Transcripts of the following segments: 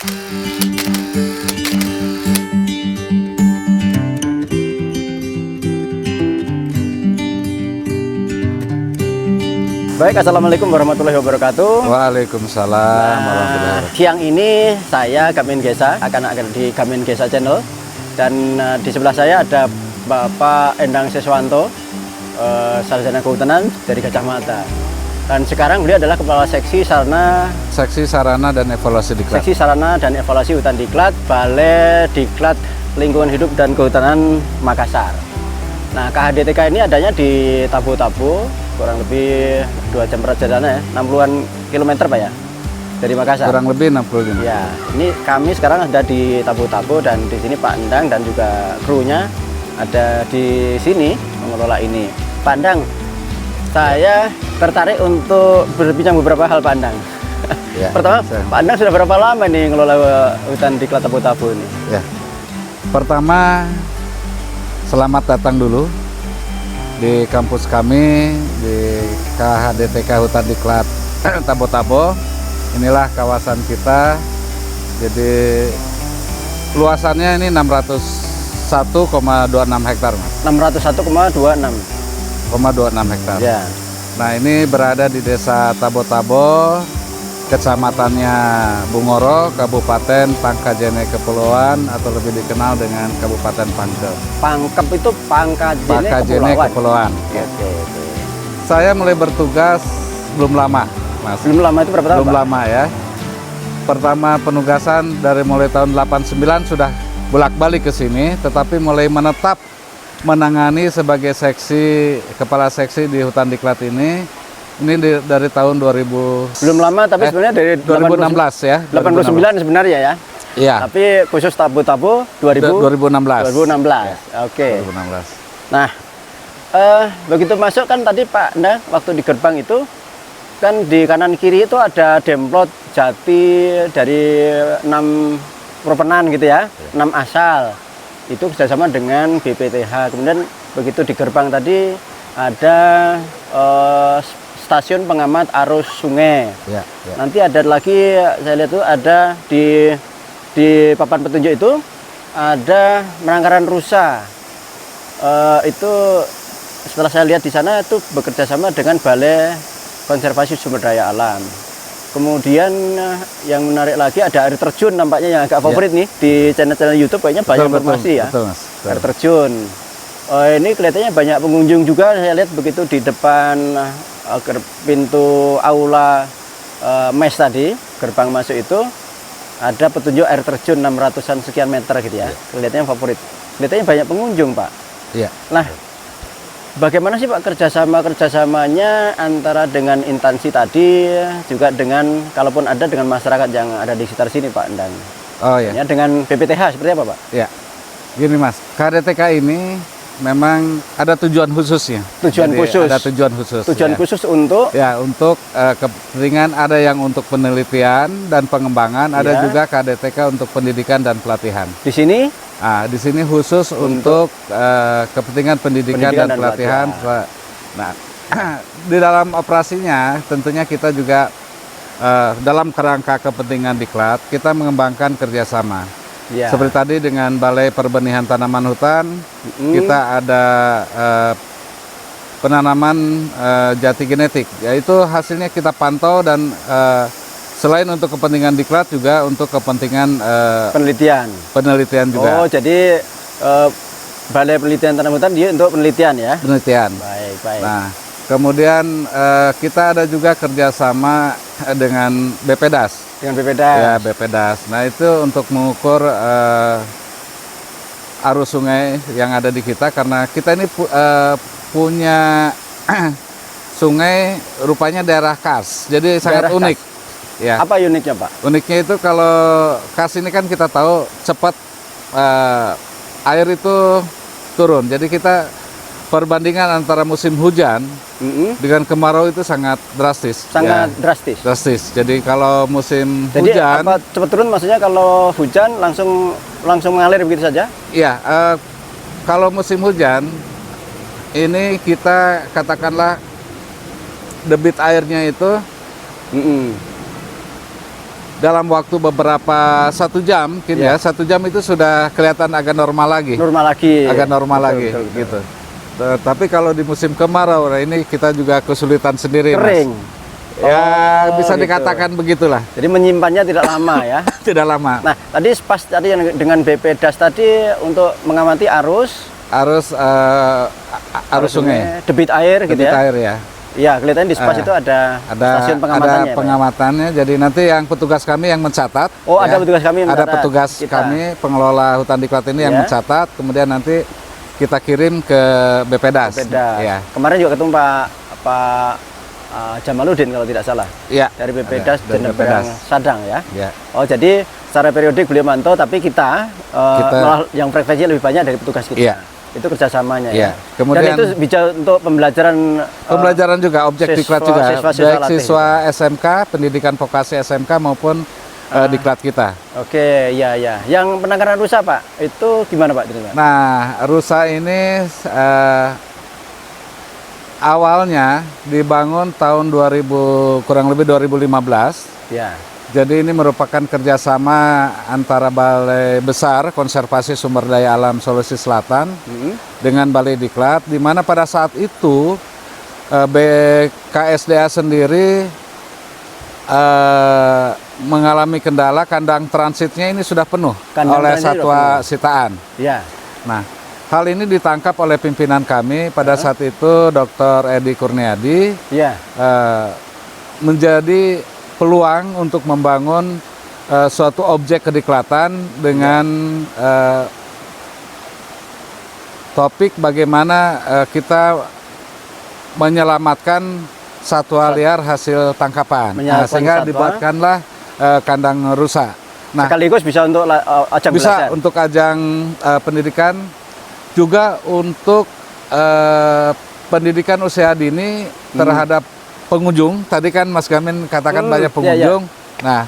Baik, assalamualaikum warahmatullahi wabarakatuh. Waalaikumsalam warahmatullahi wabarakatuh. Siang ini saya Gamin Gesa akan di Gamin Gesa Channel, dan di sebelah saya ada Bapak Endang Siswanto, sarjana kehutanan dari Gajah Mada. Dan sekarang beliau adalah Kepala Seksi Sarana dan Evaluasi Diklat. Seksi Sarana dan Evaluasi Hutan Diklat, Balai Diklat Lingkungan Hidup dan Kehutanan Makassar. Nah, KHDTK ini adanya di Tabo-Tabo, kurang lebih 2 jam perjalanan ya, 60-an kilometer Pak ya, dari Makassar. Kurang lebih 60. Ya, ini kami sekarang ada di Tabo-Tabo, dan di sini Pak Endang dan juga krunya ada di sini mengelola ini. Pak Endang, saya tertarik untuk berbincang beberapa hal Pak Endang. Ya, Pertama, Pak Endang sudah berapa lama nih ngelola hutan diklat Tabo-Tabo ini? Ya. Pertama, selamat datang dulu di kampus kami di KHDTK Hutan Diklat Tabo-Tabo. Inilah kawasan kita. Jadi luasannya ini 601,26 hektar, Mas. 601,26 hektar. ya. Nah, ini berada di Desa Tabo-Tabo, Kecamatannya Bungoro, Kabupaten Pangkajene Kepulauan, atau lebih dikenal dengan Kabupaten Pangkep. Pangkep itu Pangkajene Kepulauan. Oke. Saya mulai bertugas belum lama, Mas. Belum lama itu berapa tahun, Belum Pak? lama ya. Pertama penugasan dari mulai tahun 89 sudah bolak-balik ke sini, tetapi mulai menetap menangani sebagai kepala seksi di hutan diklat ini dari tahun 2000. Belum lama, tapi sebenarnya dari 2016 ya. 89 sebenarnya ya. Iya. Tapi khusus Tabo-Tabo 2016. 2016. Oke. 2016. Nah, begitu masuk kan tadi Pak Endang waktu di gerbang itu kan di kanan kiri itu ada demplot jati dari 6 propenan gitu ya, 6 asal. Itu kerjasama dengan BPTH. Kemudian begitu di gerbang tadi ada stasiun pengamat arus sungai. Ya. Nanti ada lagi, saya lihat itu ada di papan petunjuk itu ada penangkaran rusa. Itu setelah saya lihat di sana itu bekerja sama dengan Balai Konservasi Sumber Daya Alam. Kemudian yang menarik lagi ada air terjun, nampaknya yang agak favorit nih di channel-channel YouTube, kayaknya banyak informasi ya. Betul, Mas. Betul. Air terjun. Ini kelihatannya banyak pengunjung juga, saya lihat begitu di depan pintu aula mes tadi, gerbang masuk itu ada petunjuk air terjun 600-an sekian meter gitu ya. Kelihatannya favorit. Kelihatannya banyak pengunjung, Pak. Iya. Nah, bagaimana sih Pak kerjasamanya antara dengan instansi tadi, juga dengan kalaupun ada dengan masyarakat yang ada di sekitar sini Pak Endang? Oh ya. Ya, dengan BPTH seperti apa Pak? Ya. Gini Mas, KHDTK ini memang ada tujuan khususnya. Tujuan khusus. Ada tujuan khusus. Tujuan khusus untuk? Ya, untuk kepentingan, ada yang untuk penelitian dan pengembangan, ada juga KHDTK untuk pendidikan dan pelatihan. Di sini? Di sini khusus untuk kepentingan pendidikan dan pelatihan. Nah, di dalam operasinya tentunya kita juga dalam kerangka kepentingan diklat, kita mengembangkan kerjasama. Ya. Seperti tadi dengan Balai Perbenihan Tanaman Hutan, kita ada penanaman jati genetik, yaitu hasilnya kita pantau, dan selain untuk kepentingan diklat juga untuk kepentingan penelitian juga. Oh, jadi Balai Penelitian Tanaman Hutan dia untuk penelitian ya? Penelitian. Baik. Nah, kemudian kita ada juga kerjasama dengan BPDAS. Dengan BPDAS? Ya, BPDAS. Nah, itu untuk mengukur arus sungai yang ada di kita, karena kita ini punya sungai rupanya daerah kas, jadi sangat unik. Ya. Apa uniknya Pak? Uniknya itu kalau kas ini kan kita tahu cepat air itu turun, jadi kita perbandingan antara musim hujan dengan kemarau itu sangat drastis. Sangat drastis. Jadi kalau musim hujan. Jadi apa cepat turun maksudnya, kalau hujan langsung mengalir begitu saja? Iya. Kalau musim hujan ini kita katakanlah debit airnya itu dalam waktu beberapa 1 jam, mungkin ya 1 jam itu sudah kelihatan agak normal lagi. Normal lagi. Agak normal Betul, lagi, betul, betul. gitu. Tapi kalau di musim kemarau, nah ini kita juga kesulitan sendiri, Kering. Mas. Ya, bisa gitu. dikatakan begitulah. Jadi menyimpannya tidak lama ya. Tidak lama. Nah, tadi pas tadi yang dengan BPDAS tadi untuk mengamati arus sungai, debit air gitu debit ya. air ya. Iya, kelihatannya di SPAS itu ada stasiun pengamatannya. Ada ya, Pak? pengamatannya. Jadi nanti yang petugas kami yang mencatat. Oh, ada petugas kami yang Ada mencatat petugas kita. kami pengelola hutan diklat ini yang Ya. mencatat. Kemudian nanti kita kirim ke BPDAS. BPDAS. Ya. Kemarin juga ketemu Pak Jamaludin kalau tidak salah. Ya. Dari BPDAS Ada, dari dan BPDAS. Sadang ya. Ya. Oh, jadi secara periodik beliau mantau, tapi kita malah yang frekuensinya lebih banyak dari petugas kita. Iya. Itu kerjasamanya Iya. ya. Kemudian- Dan itu bisa untuk pembelajaran Pembelajaran juga, objek diklat juga, siswa-siswa baik latih. siswa SMK, pendidikan vokasi SMK maupun diklat kita. Oke, ya. Yang penangkaran rusak Pak, itu gimana Pak? Cerita? Nah, rusa ini awalnya dibangun tahun 2000, kurang lebih 2015. Ya, Jadi ini merupakan kerjasama antara Balai Besar Konservasi Sumber Daya Alam Sulawesi Selatan dengan Balai Diklat, di mana pada saat itu BKSDA sendiri mengalami kendala kandang transitnya ini sudah penuh Kandang oleh transitnya satwa sudah penuh. sitaan. ya, Nah, hal ini ditangkap oleh pimpinan kami pada saat itu, Dr. Edi Kurniadi, ya. menjadi peluang untuk membangun suatu objek kediklatan dengan topik bagaimana kita menyelamatkan satwa liar hasil tangkapan. Menyelamatkan Sehingga satwa. dibuatkanlah kandang rusa. Nah, Sekaligus bisa untuk ajang bisa belajar. untuk ajang pendidikan, juga untuk pendidikan usia dini terhadap pengunjung. Tadi kan Mas Gamin katakan banyak pengunjung. Nah,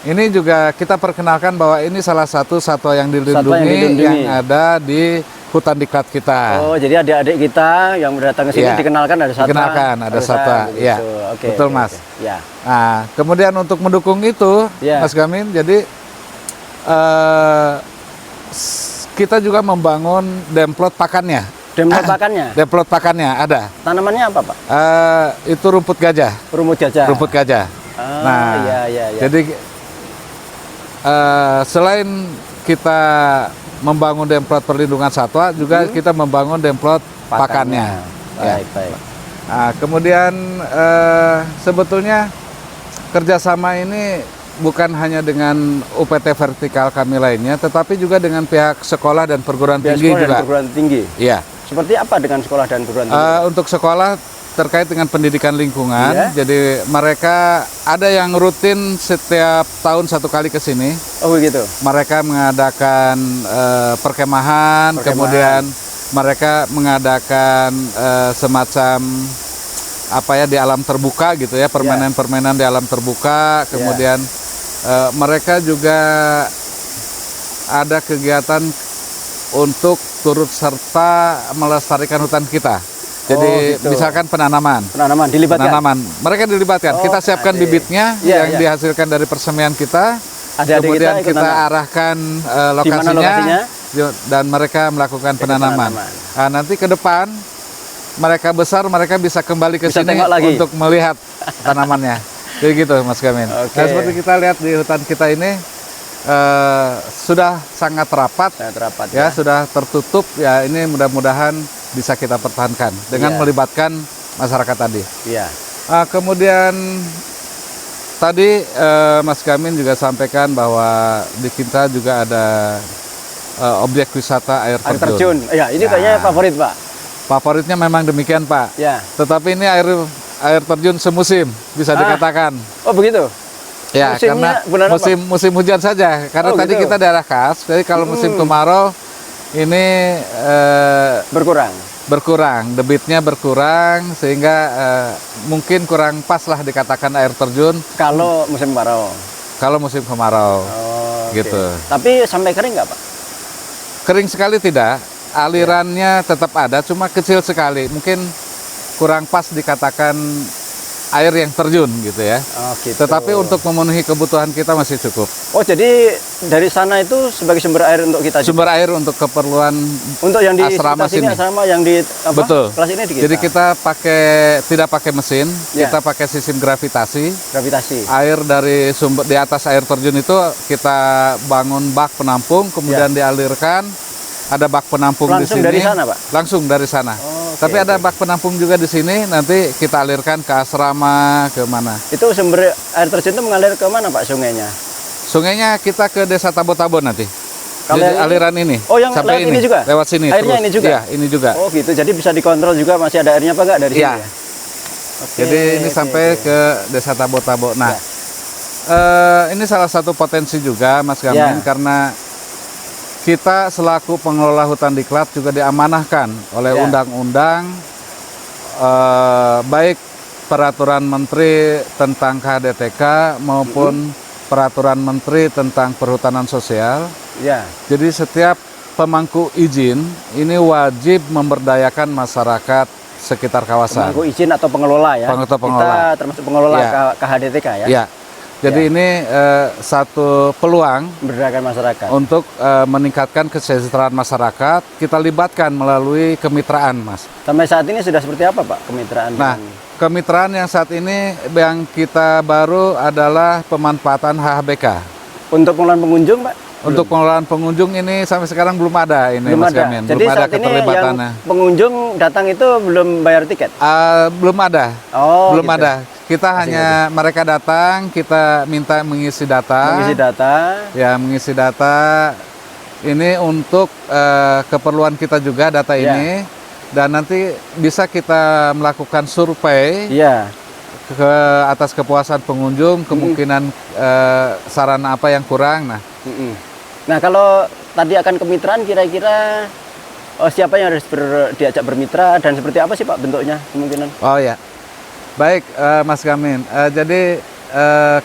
ini juga kita perkenalkan bahwa ini salah satu satwa yang dilindungi yang ada di hutan diklat kita. Oh, jadi adik-adik kita yang datang ke sini Iya. dikenalkan ada satwa. Dikenalkan ada satwa, iya. Oke, Betul, oke, Mas. oke. Ya. Nah, kemudian untuk mendukung itu, Iya. Mas Gamin, jadi kita juga membangun demplot pakannya. Demplot pakannya. Demplot pakannya ada. Tanamannya apa Pak? Itu rumput gajah. Rumput gajah. Rumput gajah. Ah, iya. Jadi selain kita membangun demplot perlindungan satwa, juga kita membangun demplot pakannya. Ya. Baik. Nah, kemudian sebetulnya kerjasama ini bukan hanya dengan UPT vertikal kami lainnya, tetapi juga dengan pihak sekolah dan perguruan Pihak tinggi sekolah dan juga. perguruan tinggi. Iya. Seperti apa dengan sekolah dan perguruan tinggi? Untuk sekolah terkait dengan pendidikan lingkungan, Iya. jadi mereka ada yang rutin setiap tahun 1 kali ke sini. Oh begitu. Mereka mengadakan perkemahan, kemudian mereka mengadakan semacam apa ya, di alam terbuka gitu ya, permainan-permainan di alam terbuka. Kemudian mereka juga ada kegiatan untuk turut serta melestarikan hutan kita. Jadi gitu. misalkan penanaman. Dilibatkan. Mereka dilibatkan. Oh, Kita siapkan adik. bibitnya yang dihasilkan dari persemian kita. Adik-adik Kemudian kita ikut kita nanam. arahkan Di mana lokasinya, lokasinya? dan mereka melakukan penanaman. Nah, nanti ke depan mereka besar, mereka bisa kembali ke Bisa sini tengok lagi. untuk melihat tanamannya. Jadi gitu, Mas Gamin. Oke. Nah, seperti kita lihat di hutan kita ini sudah sangat rapat. Sangat rapat Ya, sudah tertutup. Ya, ini mudah-mudahan bisa kita pertahankan dengan melibatkan masyarakat tadi. Iya. Kemudian tadi Mas Gamin juga sampaikan bahwa di kita juga ada objek wisata air Air terjun. terjun. Ya, ini kayaknya favorit Pak. Favoritnya memang demikian, Pak. Ya. Tetapi ini air terjun semusim bisa dikatakan. Oh begitu. Ya, Musimnya karena bulan apa? musim hujan saja. Karena Oh, tadi gitu. kita daerah khas. Jadi kalau musim kemarau ini berkurang, debitnya berkurang, sehingga mungkin kurang pas lah dikatakan air terjun Kalau musim kemarau. kalau musim kemarau. Oh, Gitu. Tapi sampai kering nggak Pak? Kering sekali tidak, alirannya tetap ada, cuma kecil sekali. Mungkin kurang pas dikatakan air yang terjun gitu ya. Oh, gitu. Tetapi untuk memenuhi kebutuhan kita masih cukup. Oh, jadi dari sana itu sebagai sumber air untuk kita juga? Sumber air untuk keperluan Untuk yang di asrama sekitar sini, sini. asrama yang di apa, Betul. kelas ini di kita? Jadi kita tidak pakai mesin, Ya. kita pakai sistem gravitasi. Gravitasi. Air dari sumber di atas air terjun itu kita bangun bak penampung, kemudian dialirkan. Ada bak penampung di Langsung sini. dari sana, Pak? Langsung dari sana. Oh, oke, Tapi ada oke. bak penampung juga di sini. Nanti kita alirkan ke asrama, ke mana. Itu sumber air terjun itu mengalir ke mana, Pak, sungainya? Sungainya kita ke Desa Tabo-Tabo nanti. Kalau Jadi yang ini? aliran ini. Oh, yang sampai lewat ini juga? Lewat sini. Airnya ini juga? Iya, ini juga. Oh, gitu. Jadi bisa dikontrol juga masih ada airnya apa enggak dari sini Iya. ya? Oke, Jadi ini oke, sampai oke. ke Desa Tabo-Tabo. Nah, Ya. ini salah satu potensi juga, Mas Gamin, Ya. karena kita selaku pengelola hutan diklat juga diamanahkan oleh Ya. undang-undang, baik peraturan menteri tentang KHDTK maupun peraturan menteri tentang perhutanan sosial. Ya. Jadi setiap pemangku izin ini wajib memberdayakan masyarakat sekitar kawasan. Pemangku izin atau pengelola ya? Atau pengelola. Kita termasuk pengelola Ya. KHDTK ya? Ya. Jadi Ya. ini satu peluang Memberdayakan masyarakat. untuk meningkatkan kesejahteraan masyarakat. Kita libatkan melalui kemitraan, Mas. Sampai saat ini sudah seperti apa, Pak, kemitraan? Nah, dengan- kemitraan yang saat ini yang kita baru adalah pemanfaatan HHBK. Untuk pengelolaan pengunjung, Pak? Untuk pengelolaan pengunjung ini sampai sekarang belum ada ini, Belum Mas ada. Gamin. Jadi Belum ada saat ini yang keterlibatannya. pengunjung datang itu belum bayar tiket? Belum ada. Oh, Belum gitu. ada. Kita hanya mereka datang, kita minta mengisi data. Mengisi data. Ya, mengisi data ini untuk keperluan kita juga data Ya. ini, dan nanti bisa kita melakukan survei Iya. ke atas kepuasan pengunjung, kemungkinan sarana apa yang kurang. Nah, Mm-mm. Nah, kalau tadi akan kemitraan, kira-kira siapa yang harus diajak bermitra dan seperti apa sih, Pak, bentuknya kemungkinan? oh ya, baik, Mas Gamin. Jadi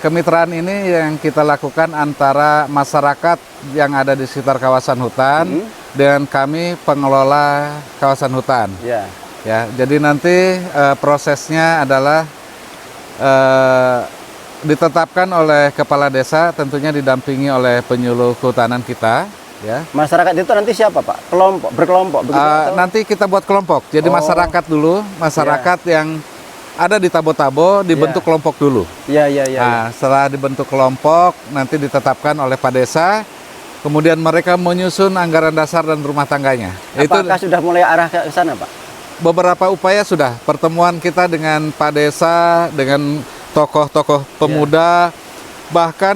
kemitraan ini yang kita lakukan antara masyarakat yang ada di sekitar kawasan hutan dengan kami pengelola kawasan hutan. Ya. Ya, jadi nanti prosesnya adalah ditetapkan oleh kepala desa, tentunya didampingi oleh penyuluh kehutanan kita. Ya. Masyarakat itu nanti siapa, Pak? Kelompok, berkelompok begitu atau? Nanti kita buat kelompok. Jadi Oh. masyarakat dulu, masyarakat yang ada di Tabo-Tabo dibentuk Ya. kelompok dulu. Iya, iya, iya. Nah, setelah dibentuk kelompok, nanti ditetapkan oleh Pak Desa. Kemudian mereka menyusun anggaran dasar dan rumah tangganya. Apakah sudah mulai arah ke sana, Pak? Beberapa upaya sudah. Pertemuan kita dengan Pak Desa, dengan tokoh-tokoh pemuda, bahkan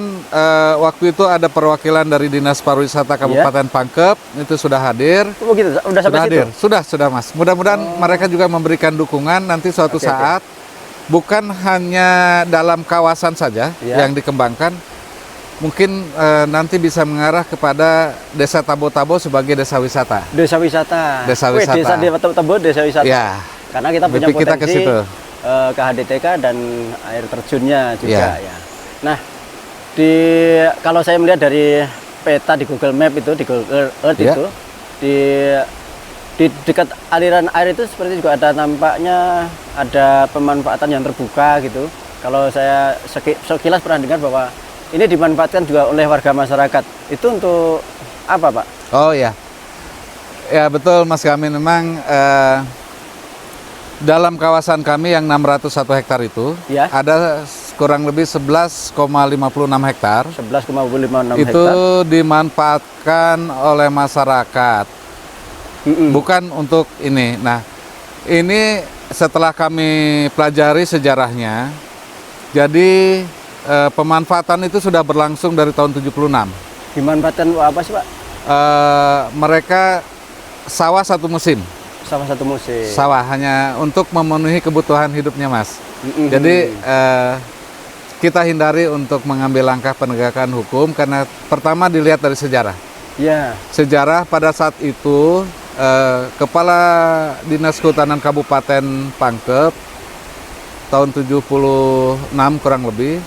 waktu itu ada perwakilan dari Dinas Pariwisata Kabupaten Pangkep, itu sudah hadir. Oh, begitu. Udah sampai Sudah situ? hadir, sudah Mas. Mudah-mudahan mereka juga memberikan dukungan nanti suatu Oke, saat, bukan hanya dalam kawasan saja Ya. yang dikembangkan, mungkin nanti bisa mengarah kepada Desa Tabo-Tabo sebagai desa wisata. Desa wisata. Desa Wih, wisata. desa di Tabo desa wisata. Ya, Karena kita punya mimpi kita ke potensi situ. KHDTK dan air terjunnya juga Ya. ya. Nah, kalau saya melihat dari peta di Google Map itu, di Google Earth Ya. itu, di dekat aliran air itu seperti juga ada nampaknya ada pemanfaatan yang terbuka gitu. Kalau saya sekilas pernah dengar bahwa ini dimanfaatkan juga oleh warga masyarakat. Itu untuk apa, Pak? Oh ya, ya betul Mas Gamin. Memang dalam kawasan kami yang 601 hektar itu, Ya. ada kurang lebih 11,56 hektar. 11,56 Itu hektar. dimanfaatkan oleh masyarakat, Mm-mm. bukan untuk ini. Nah, ini setelah kami pelajari sejarahnya, jadi pemanfaatan itu sudah berlangsung dari tahun 76. Dimanfaatkan apa sih, Pak? Mereka sawah satu musim, Sama satu musim. sawah hanya untuk memenuhi kebutuhan hidupnya, Mas. Mm-mm. Jadi kita hindari untuk mengambil langkah penegakan hukum karena pertama dilihat dari sejarah. Ya. Sejarah pada saat itu Kepala Dinas Kehutanan Kabupaten Pangkep tahun 76 kurang lebih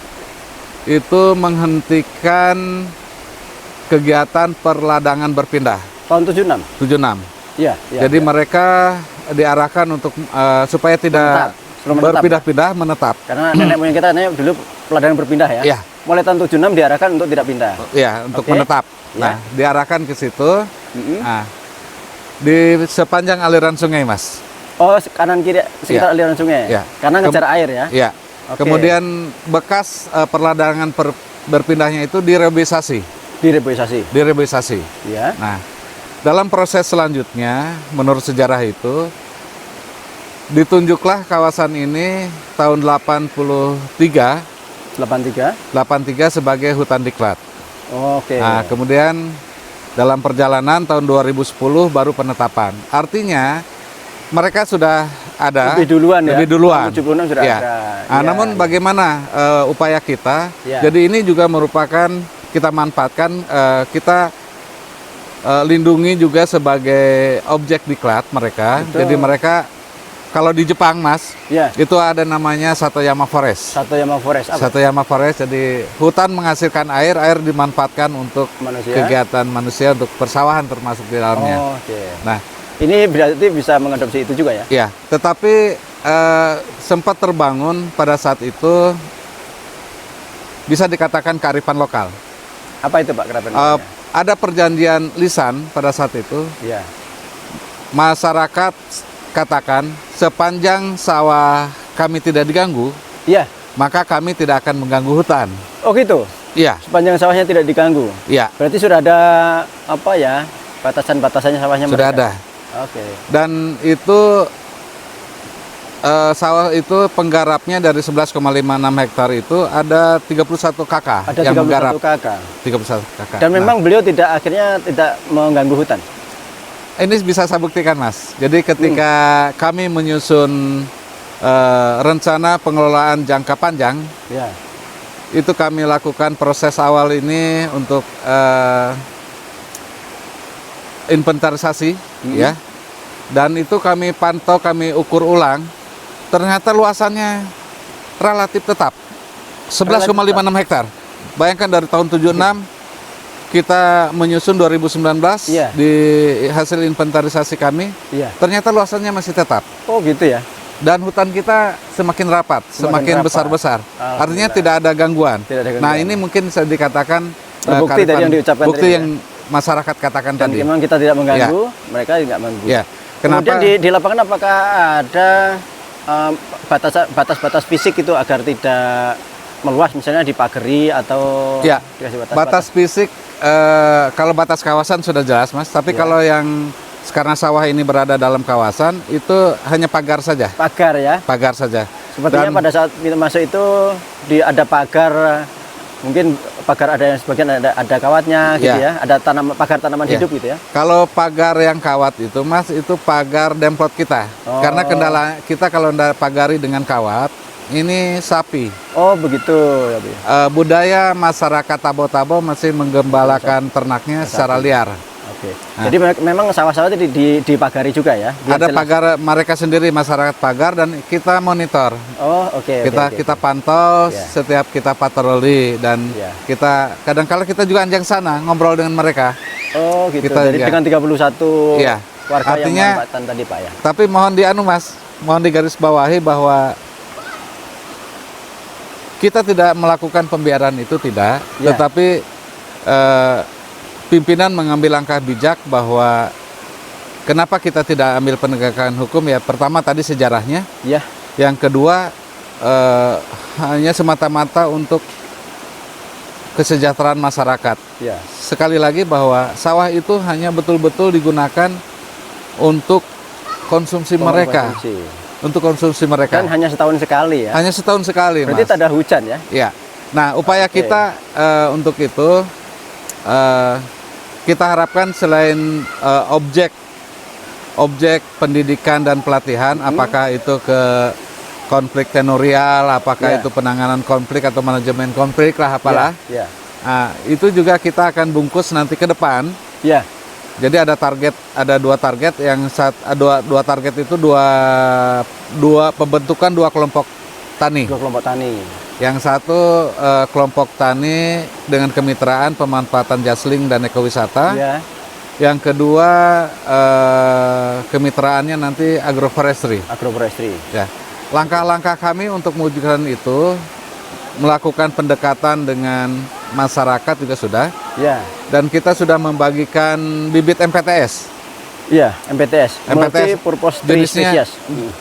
itu menghentikan kegiatan perladangan berpindah Tahun 76. 76. Iya, iya. Jadi mereka diarahkan untuk supaya tidak Belum menetap, berpindah-pindah menetap. Karena nenek moyang kita dulu ladang berpindah ya. Iya. Mulai tahun 76 diarahkan untuk tidak pindah. Ya, untuk Oke. menetap. Ya. Nah, diarahkan ke situ. Mm-mm. Nah, di sepanjang aliran sungai, Mas. Oh, kanan kiri sekitar Iya. aliran sungai. Iya. Karena ngejar air ya. Ya. Oke. Kemudian bekas perladangan berpindahnya itu direboisasi. Direboisasi. Ya. Nah, dalam proses selanjutnya, menurut sejarah itu, ditunjuklah kawasan ini tahun 83 sebagai hutan diklat. Oke. Nah, kemudian dalam perjalanan tahun 2010 baru penetapan. Artinya mereka sudah ada Lebih duluan ya. Lebih duluan. Tahun 76 sudah Ya. ada. Nah, Ya, namun ya. bagaimana upaya kita? Ya. Jadi ini juga merupakan kita manfaatkan, kita lindungi juga sebagai objek diklat mereka. Betul. Jadi mereka kalau di Jepang, Mas, Ya. itu ada namanya Satoyama Forest. Satoyama Forest apa? Satoyama Forest, jadi hutan menghasilkan air dimanfaatkan untuk Manusia. kegiatan manusia, untuk persawahan termasuk di dalamnya. Oh, oke. Nah, Ini berarti bisa mengadopsi itu juga ya? ya, tetapi sempat terbangun pada saat itu bisa dikatakan kearifan lokal. Apa itu Pak kerapan? Ada perjanjian lisan pada saat itu, Iya. masyarakat katakan sepanjang sawah kami tidak diganggu, Iya. maka kami tidak akan mengganggu hutan. Oh gitu. Iya, Sepanjang sawahnya tidak diganggu. iya, Berarti sudah ada apa ya? Batasan-batasannya sawahnya sudah mereka? ada. Oke. Dan itu sawah itu penggarapnya dari 11,56 hektar itu ada 31 kakak Ada yang 31 menggarap. kakak. 31 kakak. Dan memang beliau akhirnya tidak mengganggu hutan. Ini bisa saya buktikan, Mas. Jadi ketika kami menyusun rencana pengelolaan jangka panjang, Ya. itu kami lakukan proses awal ini untuk inventarisasi, ya. Dan itu kami pantau, kami ukur ulang. Ternyata luasannya relatif tetap 11,56 hektar. Bayangkan dari tahun 76 kita menyusun 2019 Iya. di hasil inventarisasi kami, Iya. ternyata luasannya masih tetap. Oh gitu ya. Dan hutan kita semakin rapat, semakin rapat. besar-besar. Alhamdulillah. Artinya tidak ada gangguan. Tidak ada Nah, gangguan. ini mungkin bisa dikatakan Terbukti tadi yang diucapkan bukti tadi, yang masyarakat katakan Dan tadi. memang kita tidak mengganggu, mereka tidak mengganggu. Ya. Kenapa? Kemudian di lapangan apakah ada batas-batas fisik itu agar tidak meluas, misalnya dipagari atau Ya, dikasih batas fisik, kalau batas kawasan sudah jelas, Mas. Tapi Ya. kalau yang karena sawah ini berada dalam kawasan, itu hanya pagar saja. pagar ya? Pagar saja. Sepertinya Dan- pada saat kita masuk itu ada pagar, mungkin pagar ada yang sebagian ada kawatnya gitu Ya. ya, ada pagar tanaman Ya. hidup gitu ya. Kalau pagar yang kawat itu, Mas, itu pagar demplot kita. Oh. Karena kendala kita kalau ndak pagari dengan kawat, ini sapi. Oh begitu ya Bu. Budaya masyarakat Tabo-Tabo masih menggembalakan ternaknya secara liar. Oke. Jadi memang sawah-sawah itu dipagari juga ya. Biar Ada jelas. pagar mereka sendiri, masyarakat pagar, dan kita monitor. Oh oke. Kita pantau Ya. setiap kita patroli, dan Ya. kita kadang-kala kita juga anjang sana ngobrol dengan mereka. Oh gitu. Kita- Jadi ya. dengan 31 Iya. warga yang Artinya- memanfaatkan tadi Pak ya. Tapi mohon Mas, mohon digarisbawahi bahwa kita tidak melakukan pembiaran itu, tidak. Ya. Tetapi pimpinan mengambil langkah bijak bahwa kenapa kita tidak ambil penegakan hukum, ya pertama tadi sejarahnya, Ya. yang kedua hanya semata-mata untuk kesejahteraan masyarakat. Ya. Sekali lagi bahwa sawah itu hanya betul-betul digunakan untuk konsumsi mereka, Konsumsi. untuk konsumsi mereka. Dan hanya setahun sekali ya. Hanya setahun sekali, Berarti Mas. tak ada hujan ya. Ya. Nah, upaya Oke. kita untuk itu, kita harapkan selain objek pendidikan dan pelatihan, apakah itu ke konflik tenurial, apakah Ya. itu penanganan konflik atau manajemen konflik lah, apalah. Ya. Nah, itu juga kita akan bungkus nanti ke depan. Ya. Jadi ada dua target, yang dua target itu dua pembentukan dua kelompok tani. Dua kelompok tani. Yang satu kelompok tani dengan kemitraan pemanfaatan jasling dan ekowisata. Ya. Yang kedua kemitraannya nanti agroforestry. Agroforestry. Ya. langkah-langkah kami untuk mewujudkan itu melakukan pendekatan dengan masyarakat juga sudah, Ya. dan kita sudah membagikan bibit MPTS. Iya, MPTS. Multi Purpose Tree jenisnya, Species.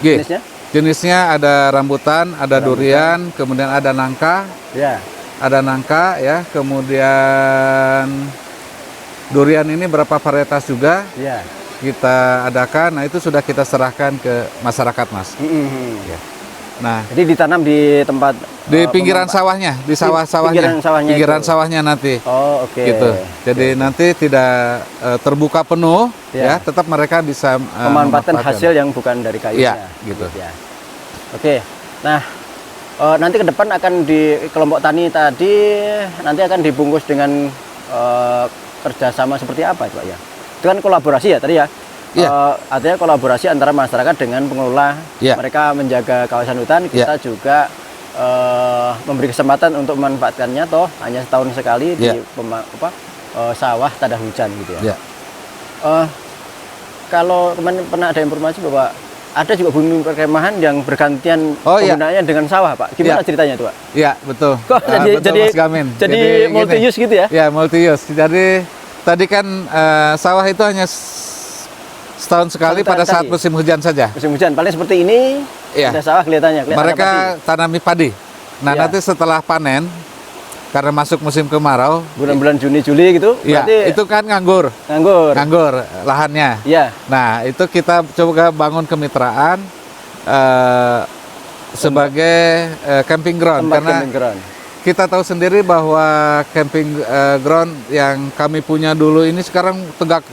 G. Jenisnya? Jenisnya ada rambutan, ada durian, kemudian ada nangka, Ya. ya, kemudian durian ini berapa varietas juga Ya. kita adakan. Nah, itu sudah kita serahkan ke masyarakat, Mas. Ya. Nah, Jadi ditanam di tempat di pinggiran sawahnya, di sawah-sawahnya, pinggiran sawahnya itu. nanti. Oh, oke. Gitu. Jadi nanti tidak terbuka penuh, Ya. ya, tetap mereka bisa Memanfaatkan hasil yang bukan dari kayunya. Iya, gitu. Ya. Oke. Nah, nanti ke depan akan di kelompok tani tadi nanti akan dibungkus dengan kerjasama seperti apa, Pak ya? Itu kan kolaborasi ya tadi ya. Iya. Artinya kolaborasi antara masyarakat dengan pengelola. Iya. Mereka menjaga kawasan hutan, kita juga memberi kesempatan untuk memanfaatkannya toh hanya setahun sekali di Iya. sawah tada hujan gitu ya. Ya. Kalau kemarin pernah ada informasi bahwa ada juga bumi perkemahan yang bergantian Oh, iya. penggunaannya dengan sawah, Pak. Gimana Iya. ceritanya itu, Pak? Iya, betul. Kok Betul, Mas Gamin. jadi multi gini. use gitu ya? Ya, multi use. Jadi tadi kan sawah itu hanya setahun sekali Satu pada tahun saat sekali. musim hujan saja. Musim hujan paling seperti ini, Iya. ada sawah kelihatan Mereka tanami padi. Nah, Iya. nanti setelah panen, karena masuk musim kemarau, bulan-bulan Juni Juli gitu, ya, berarti itu kan nganggur nganggur. lahannya. Iya. Nah, itu kita coba bangun kemitraan sebagai camping ground, Tempat karena camping ground. kita tahu sendiri bahwa camping ground yang kami punya dulu ini sekarang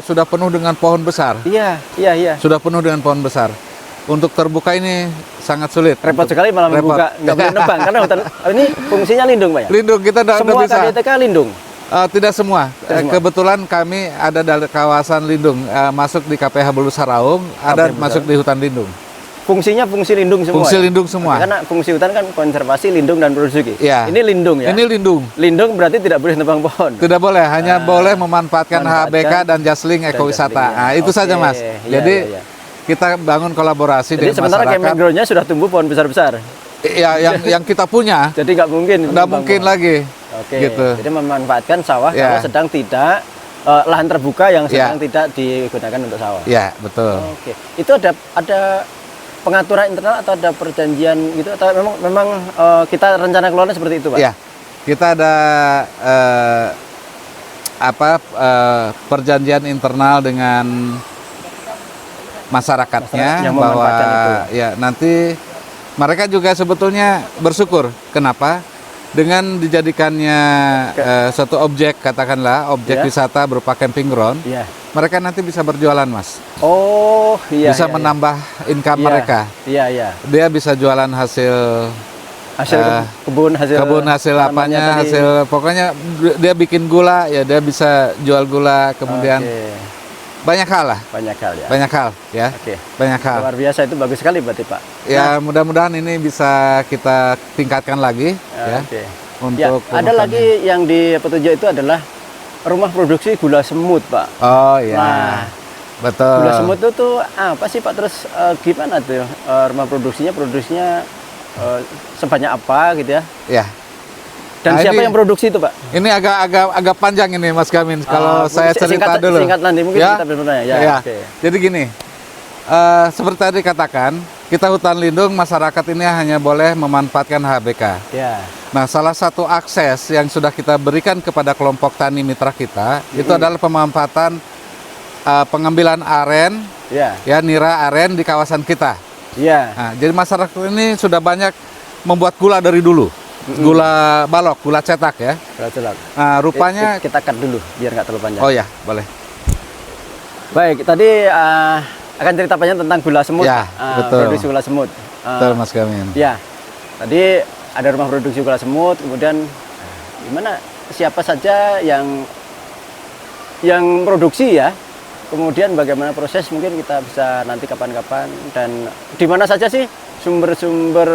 sudah penuh dengan pohon besar. Iya. Sudah penuh dengan pohon besar. Untuk terbuka ini sangat sulit. Repot sekali malah membuka, nggak boleh nebang karena hutan ini fungsinya lindung, Pak ya. Lindung kita udah Semua bisa. KDTK lindung. Tidak semua. Tidak semua. Kebetulan kami ada dari kawasan lindung, masuk di KPH Bulu Saraung, ada Bulu masuk di hutan lindung. Fungsinya fungsi lindung semua. Fungsi ya? lindung semua. Karena fungsi hutan kan konservasi, lindung dan produksi. Iya. Ini lindung ya. Ini lindung. Lindung berarti tidak boleh nebang pohon. Tidak boleh, hanya boleh memanfaatkan HBK manfaatkan dan Jasling ekowisata. Jasling, ya. Nah, itu Oke. saja, Mas. Iya, Jadi iya. kita bangun kolaborasi Jadi dengan sementara camping masyarakat. ground-nya sudah tumbuh pohon besar-besar. Ya, yang kita punya, Jadi nggak mungkin. nggak nebang mungkin pohon. lagi. Oke. Gitu. Jadi memanfaatkan sawah Ya. kalau sedang tidak lahan terbuka yang Ya. sedang tidak digunakan untuk sawah. Ya, betul. Oke. Itu ada pengaturan internal atau ada perjanjian gitu atau memang kita rencana kelola seperti itu, Pak? Ya, kita ada perjanjian internal dengan masyarakatnya Yang bahwa memanfaatkan itu. ya nanti mereka juga sebetulnya bersyukur. Kenapa? Dengan dijadikannya suatu objek, katakanlah objek Ya. wisata berupa camping ground, Iya. mereka nanti bisa berjualan, Mas. Oh, iya. Bisa iya, menambah income iya. mereka. Iya, iya. Dia bisa jualan hasil Hasil kebun hasil apanya, tanamannya tadi. hasil pokoknya dia bikin gula, ya dia bisa jual gula, kemudian Oke. banyak hal lah, Banyak hal ya. banyak hal ya, Oke. banyak hal. Luar biasa, itu bagus sekali berarti, Pak. Ya, mudah-mudahan ini bisa kita tingkatkan lagi ya Oke. untuk Ya, ada rumah lagi yang di petunjuk itu adalah rumah produksi gula semut, Pak. tani. Oh ya, Nah, betul. gula semut itu tuh apa sih, Pak? Terus gimana tuh rumah produksinya sebanyak apa gitu ya? Ya, Dan Nah, siapa ini- yang produksi itu, Pak? ini agak panjang ini, Mas Gamin. Kalau saya cerita dulu. Singkat nanti mungkin Ya? kita bertanya. Ya, Ya. oke. Jadi gini, seperti tadi katakan, kita hutan lindung, masyarakat ini hanya boleh memanfaatkan HBK. Ya. Nah, salah satu akses yang sudah kita berikan kepada kelompok tani mitra kita itu adalah pemanfaatan pengambilan aren, Ya. ya nira aren di kawasan kita. Ya. Nah, jadi masyarakat ini sudah banyak membuat gula dari dulu, gula balok, gula cetak ya. Jelas. Nah, rupanya, Kita cut dulu biar nggak terlalu panjang. oh ya, boleh. Baik, tadi akan cerita panjang tentang gula semut. Ya, betul. Produksi gula semut. Betul, Mas Gamin. Ya, tadi ada rumah produksi gula semut, kemudian gimana siapa saja yang produksi ya, kemudian bagaimana proses mungkin kita bisa nanti kapan-kapan, dan di mana saja sih sumber-sumber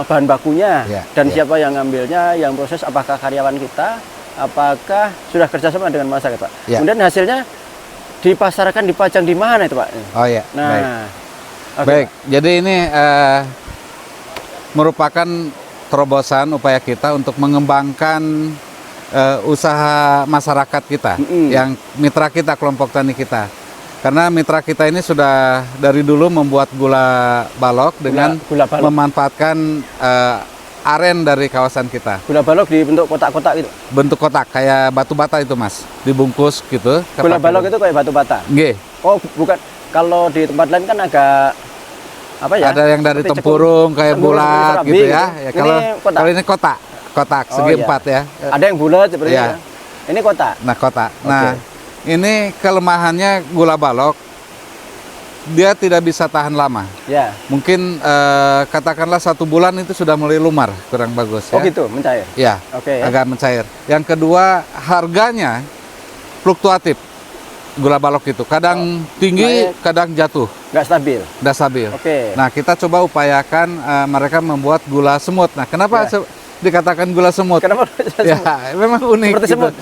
bahan bakunya, Ya, dan ya. siapa yang ngambilnya, yang proses, apakah karyawan kita, apakah sudah kerjasama dengan masyarakat, Pak. Ya. Kemudian hasilnya dipasarkan, dipajang di mana itu, Pak? Oh ya, baik. Nah, Oke, Baik, Pak. jadi ini merupakan terobosan upaya kita untuk mengembangkan usaha masyarakat kita, yang mitra kita, kelompok tani kita. Karena mitra kita ini sudah dari dulu membuat gula balok dengan gula balok. memanfaatkan aren dari kawasan kita. Gula balok dibentuk kotak-kotak gitu. Bentuk kotak kayak batu bata itu, Mas, dibungkus gitu. Gula balok itu kayak batu bata. Nggih. Oh, bukan. Kalau di tempat lain kan agak apa ya? Ada yang dari seperti tempurung kayak tempurung, bulat serabi gitu ya. gitu. Ya, kalau Ini kotak. kalau ini kotak Oh, segi iya. 4 ya. Ada yang bulat seperti Iya. itu. Ini kotak. Nah, kotak. Oke. Nah, ini kelemahannya gula balok, dia tidak bisa tahan lama. Ya. Mungkin katakanlah 1 bulan itu sudah mulai lumar, kurang bagus Oh ya. gitu, mencair. Ya, Oke, ya. agak mencair. Yang kedua, harganya fluktuatif. Gula balok itu kadang tinggi, naik. kadang jatuh, Nggak stabil. tidak stabil. Oke. Nah, kita coba upayakan mereka membuat gula semut. Nah, kenapa Ya. dikatakan gula semut? Kenapa? Ya, memang unik Seperti gitu. semut.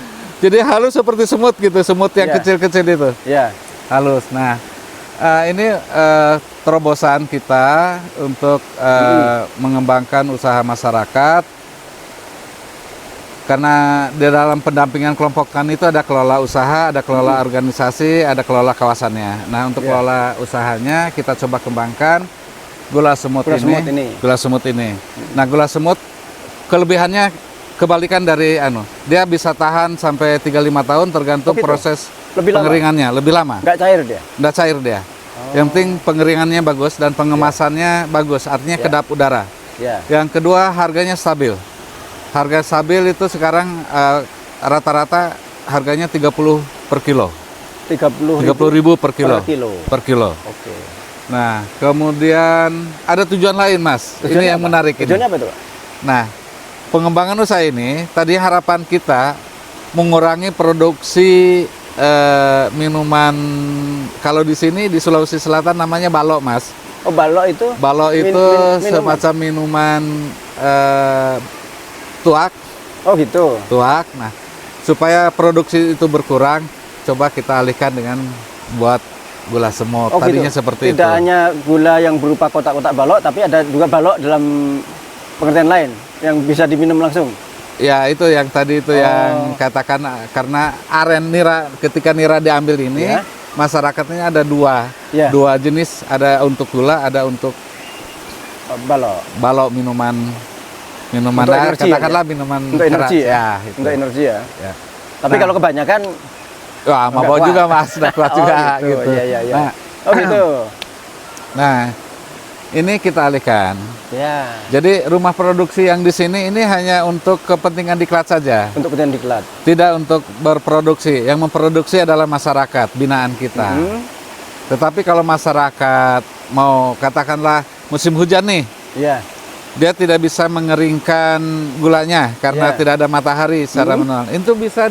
Jadi halus seperti semut gitu, semut yang Ya. kecil-kecil itu. Ya. Halus. Nah, ini terobosan kita untuk mengembangkan usaha masyarakat. Karena di dalam pendampingan kelompok tani itu ada kelola usaha, ada kelola organisasi, ada kelola kawasannya. Nah, untuk Ya. kelola usahanya kita coba kembangkan gula semut Gula semut ini. Gula semut ini. Nah, gula semut kelebihannya kebalikan dari dia bisa tahan sampai 35 tahun tergantung Oh, gitu? proses Lebih lama? pengeringannya, lebih lama. Nggak cair dia. Nggak cair dia. Yang penting pengeringannya bagus dan pengemasannya bagus, artinya Ya. kedap udara. Ya. Yang kedua, harganya stabil. Harga stabil itu sekarang rata-rata harganya 30 per kilo. 30.000 per kilo. Per kilo. Oke. Nah, kemudian ada tujuan lain, Mas. Ini Tujuannya yang apa? menarik ini. Tujuannya apa itu, Pak? Nah, pengembangan usaha ini tadi harapan kita mengurangi produksi minuman. Kalau di sini di Sulawesi Selatan namanya balok, Mas. Oh, balok itu? Balok itu minuman. semacam minuman tuak. Oh, gitu. Tuak. Nah, supaya produksi itu berkurang, coba kita alihkan dengan buat gula semut. Oh, Tadinya gitu. seperti Tidak itu. hanya gula yang berupa kotak-kotak balok, tapi ada juga balok dalam pengertian lain yang bisa diminum langsung. Ya, itu yang tadi itu yang katakan karena aren nira, ketika nira diambil ini, Ya. masyarakatnya ada dua. Ya. Dua jenis, ada untuk gula, ada untuk Balok. balok minuman Untuk energi katakanlah ya? minuman Untuk keras. energi ya? Ya, itu. Untuk energi ya. Ya. Tapi Nah. kalau kebanyakan Wah, Nggak mabok kuat. juga, Mas, udah kuat Oh, juga gitu. gitu. Iya, iya, iya. Nah, oh gitu. nah, ini kita alihkan. Ya. Jadi rumah produksi yang di sini ini hanya untuk kepentingan diklat saja, Untuk kemudian diklat. tidak untuk berproduksi. Yang memproduksi adalah masyarakat binaan kita. Tetapi kalau masyarakat mau katakanlah musim hujan nih, Ya. dia tidak bisa mengeringkan gulanya karena Ya. tidak ada matahari secara manual. Itu bisa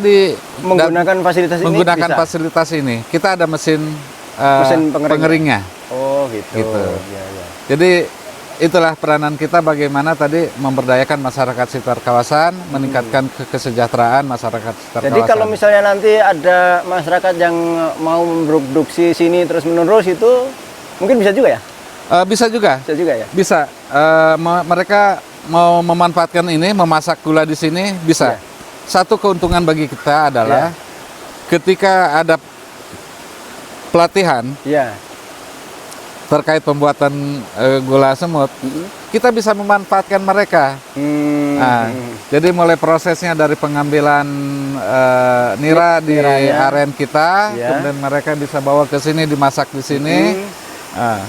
Menggunakan fasilitas ini menggunakan bisa? fasilitas ini. Kita ada mesin, Mesin pengeringnya. Oh gitu. Gitu. Ya, ya. Jadi itulah peranan kita bagaimana tadi memberdayakan masyarakat sekitar kawasan, meningkatkan kesejahteraan masyarakat sekitar Jadi kawasan. kalau misalnya nanti ada masyarakat yang mau memproduksi sini terus menerus itu mungkin bisa juga ya? Bisa juga, Bisa juga ya? bisa. Mereka mau memanfaatkan ini, memasak gula di sini bisa. Ya. Satu keuntungan bagi kita adalah ketika ada pelatihan Iya. terkait pembuatan gula semut, kita bisa memanfaatkan mereka. Nah, jadi mulai prosesnya dari pengambilan nira di Niranya. aren kita, Ya. kemudian mereka bisa bawa ke sini, dimasak di sini. Nah,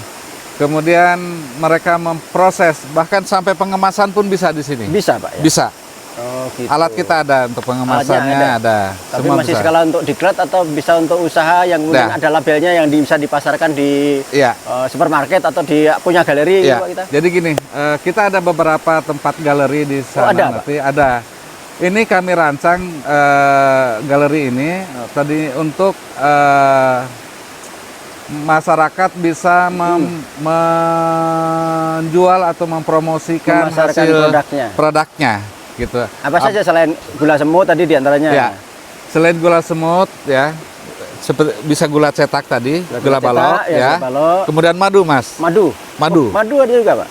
kemudian mereka memproses, bahkan sampai pengemasan pun bisa di sini. Bisa Pak ya? Bisa. Oh gitu. Alat kita ada untuk pengemasannya, Alatnya ada. Tapi Semua masih bisa. skala untuk diklat atau bisa untuk usaha yang kemudian Nah. ada labelnya yang bisa dipasarkan di Iya. supermarket atau di punya galeri gitu Ya, Pak kita? jadi gini, kita ada beberapa tempat galeri di sana. ada, nanti ada. Ini kami rancang galeri ini tadi untuk masyarakat bisa menjual atau mempromosikan Memasarkan hasil produknya. gitu. Apa saja selain gula semut tadi diantaranya? Ya, selain gula semut ya, bisa gula cetak tadi, Gula gula cetak, balok ya, ya. gula balok. Kemudian madu, Mas. Madu. Madu. Oh, madu ada juga, Pak.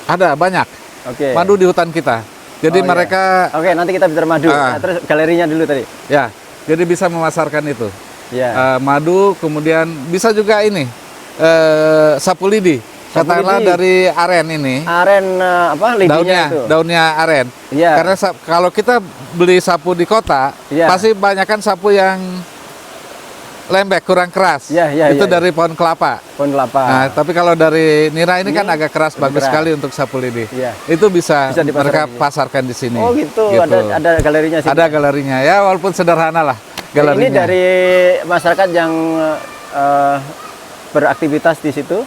Ada banyak. Oke. Madu di hutan kita. Jadi Oh, iya. mereka Oke, nanti kita bicara madu. Ah. Nah, terus galerinya dulu tadi. ya, jadi bisa memasarkan itu. Ya. Madu, kemudian bisa juga ini sapu lidi. Sapu Katakanlah lidi. dari aren ini. Aren apa lidinya itu? Daunnya aren. Iya. Karena kalau kita beli sapu di kota, Iya. pasti banyakkan sapu yang lembek, kurang keras. Iya, iya, Itu iya, dari pohon kelapa. Pohon kelapa. Nah, tapi kalau dari nira ini Ini kan agak keras, lebih bagus keras. sekali untuk sapu lidi. Iya. Itu bisa, Bisa dipasarkan mereka di sini. pasarkan di sini. Oh gitu. Ada galerinya sih. Ada galerinya ya, walaupun sederhana lah galerinya. Ini dari masyarakat yang beraktivitas di situ.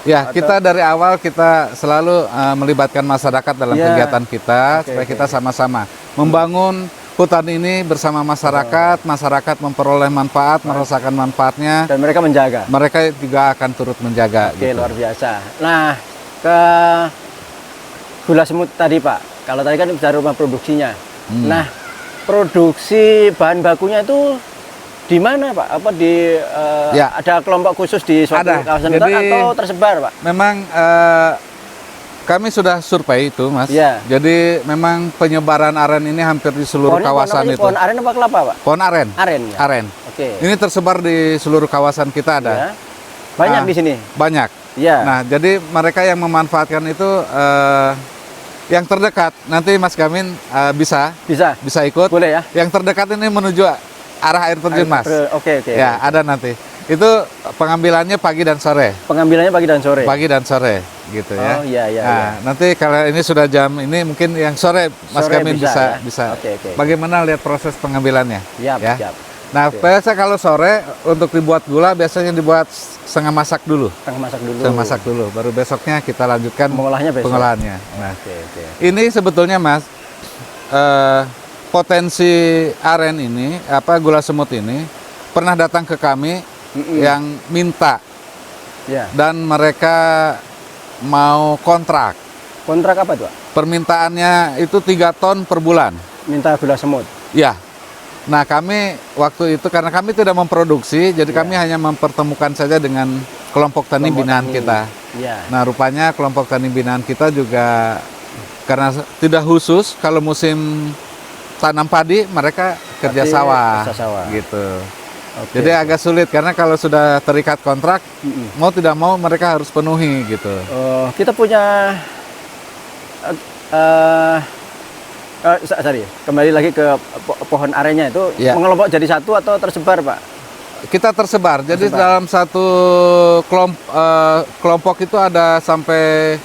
Ya, kita dari awal kita selalu melibatkan masyarakat dalam Ya. kegiatan kita Oke, supaya oke. kita sama-sama membangun hutan ini bersama masyarakat, masyarakat memperoleh manfaat, merasakan manfaatnya, Dan mereka menjaga. mereka juga akan turut menjaga. Oke, gitu. luar biasa. Nah, ke gula semut tadi, Pak. Kalau tadi kan bicara rumah produksinya. Nah, produksi bahan bakunya itu di mana, Pak? Apa di Ya. ada kelompok khusus di suatu Ada. kawasan hutan Jadi- atau tersebar, Pak? Memang kami sudah survei itu, Mas. Ya. Jadi memang penyebaran aren ini hampir di seluruh Pohonnya kawasan itu. Pohon aren apa kelapa, Pak? Pohon aren. Aren ya. Aren. Oke. Ini tersebar di seluruh kawasan kita ada. Ya. Banyak Ah. di sini. Banyak. Ya. Nah, jadi mereka yang memanfaatkan itu yang terdekat. Nanti Mas Gamin bisa ikut. Boleh ya? Yang terdekat ini menuju arah air terjun, Mas. Oke, oke. Ya, ada nanti. Itu pengambilannya pagi dan sore. Pengambilannya pagi dan sore. Pagi dan sore gitu ya. Oh, iya, iya, Nah, nanti kalau ini sudah jam ini mungkin yang sore Mas Sore Gamin bisa, bisa. ya? Oke, oke. Bagaimana lihat proses pengambilannya? Siap, ya. siap. Nah, Oke. biasa kalau sore untuk dibuat gula biasanya dibuat setengah masak dulu. Tengah masak dulu. Setengah masak dulu, baru besoknya kita lanjutkan Mengolahnya besok. pengolahannya. Nah, Oke, oke. ini sebetulnya Mas potensi aren ini gula semut ini pernah datang ke kami yang minta Ya. dan mereka mau kontrak. Kontrak apa itu, Pak? Permintaannya itu 3 ton per bulan. Minta gula semut. Ya. Nah, kami waktu itu karena kami tidak memproduksi, jadi kami hanya mempertemukan saja dengan kelompok tani Kelompok binaan tani. kita. Ya. Nah, rupanya kelompok tani binaan kita juga karena tidak khusus kalau musim tanam padi mereka kerja Pasti sawah, kerja sawah. gitu. Oke. Jadi agak sulit karena kalau sudah terikat kontrak, mau tidak mau mereka harus penuhi gitu. Kita punya sorry, kembali lagi ke pohon arennya itu Ya. mengelompok jadi satu atau tersebar, Pak? Kita tersebar. Jadi Tersebar. dalam satu kelompok itu ada sampai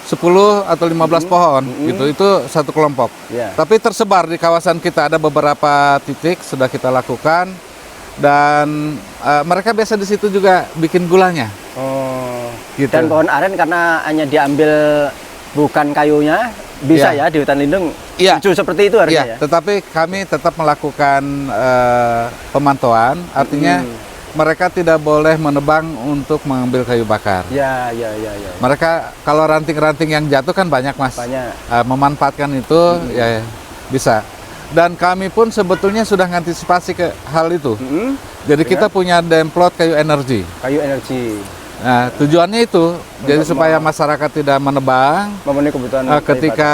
10 atau 15 pohon gitu. Itu satu kelompok. Ya. Tapi tersebar di kawasan kita ada beberapa titik sudah kita lakukan dan mereka biasa di situ juga bikin gulanya. Oh. Gitu. Dan pohon aren karena hanya diambil bukan kayunya, bisa ya di hutan lindung. Iya. Lucu seperti itu harusnya Iya, ya. tetapi kami tetap melakukan pemantauan, artinya mereka tidak boleh menebang untuk mengambil kayu bakar. Ya. Mereka kalau ranting-ranting yang jatuh kan banyak, Mas. Banyak. Memanfaatkan itu ya bisa. Dan kami pun sebetulnya sudah mengantisipasi ke hal itu. Jadi kita punya demplot kayu energi. Kayu energi Nah, tujuannya itu jadi supaya masyarakat tidak menebang. memenuhi kebutuhan Ketika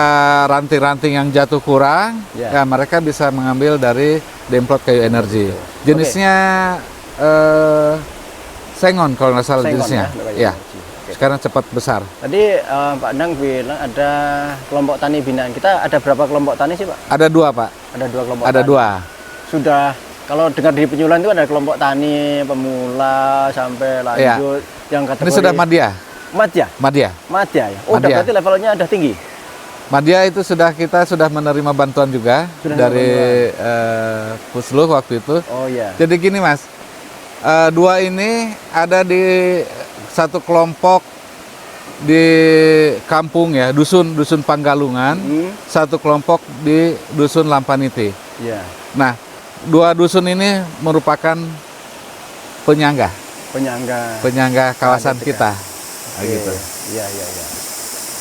ranting-ranting yang jatuh kurang, Ya. ya mereka bisa mengambil dari demplot kayu energi. Jenisnya sengon kalau nggak salah Sengon jenisnya. ya, kayu Ya. energi. Oke. Sekarang cepat besar. Tadi Pak Endang bilang ada kelompok tani binaan. Kita ada berapa kelompok tani sih, Pak? Ada 2, Pak. Ada 2 kelompok Ada tani. 2. Sudah, kalau dengar di Penyuluhan itu ada kelompok tani pemula sampai lanjut yang kategori Ini sudah Madya. Madya. Madya Ya. Oh, udah Madya. berarti levelnya udah tinggi. Madya itu kita sudah menerima bantuan juga Sudah dari Pusluh waktu itu. Oh iya. Jadi gini, Mas, 2 ini ada di satu kelompok di kampung ya, dusun Panggalungan, satu kelompok di dusun Lampaniti. Iya. Nah, 2 dusun ini merupakan penyangga Penyangga kawasan Oke. kita. Nah, gitu. Iya.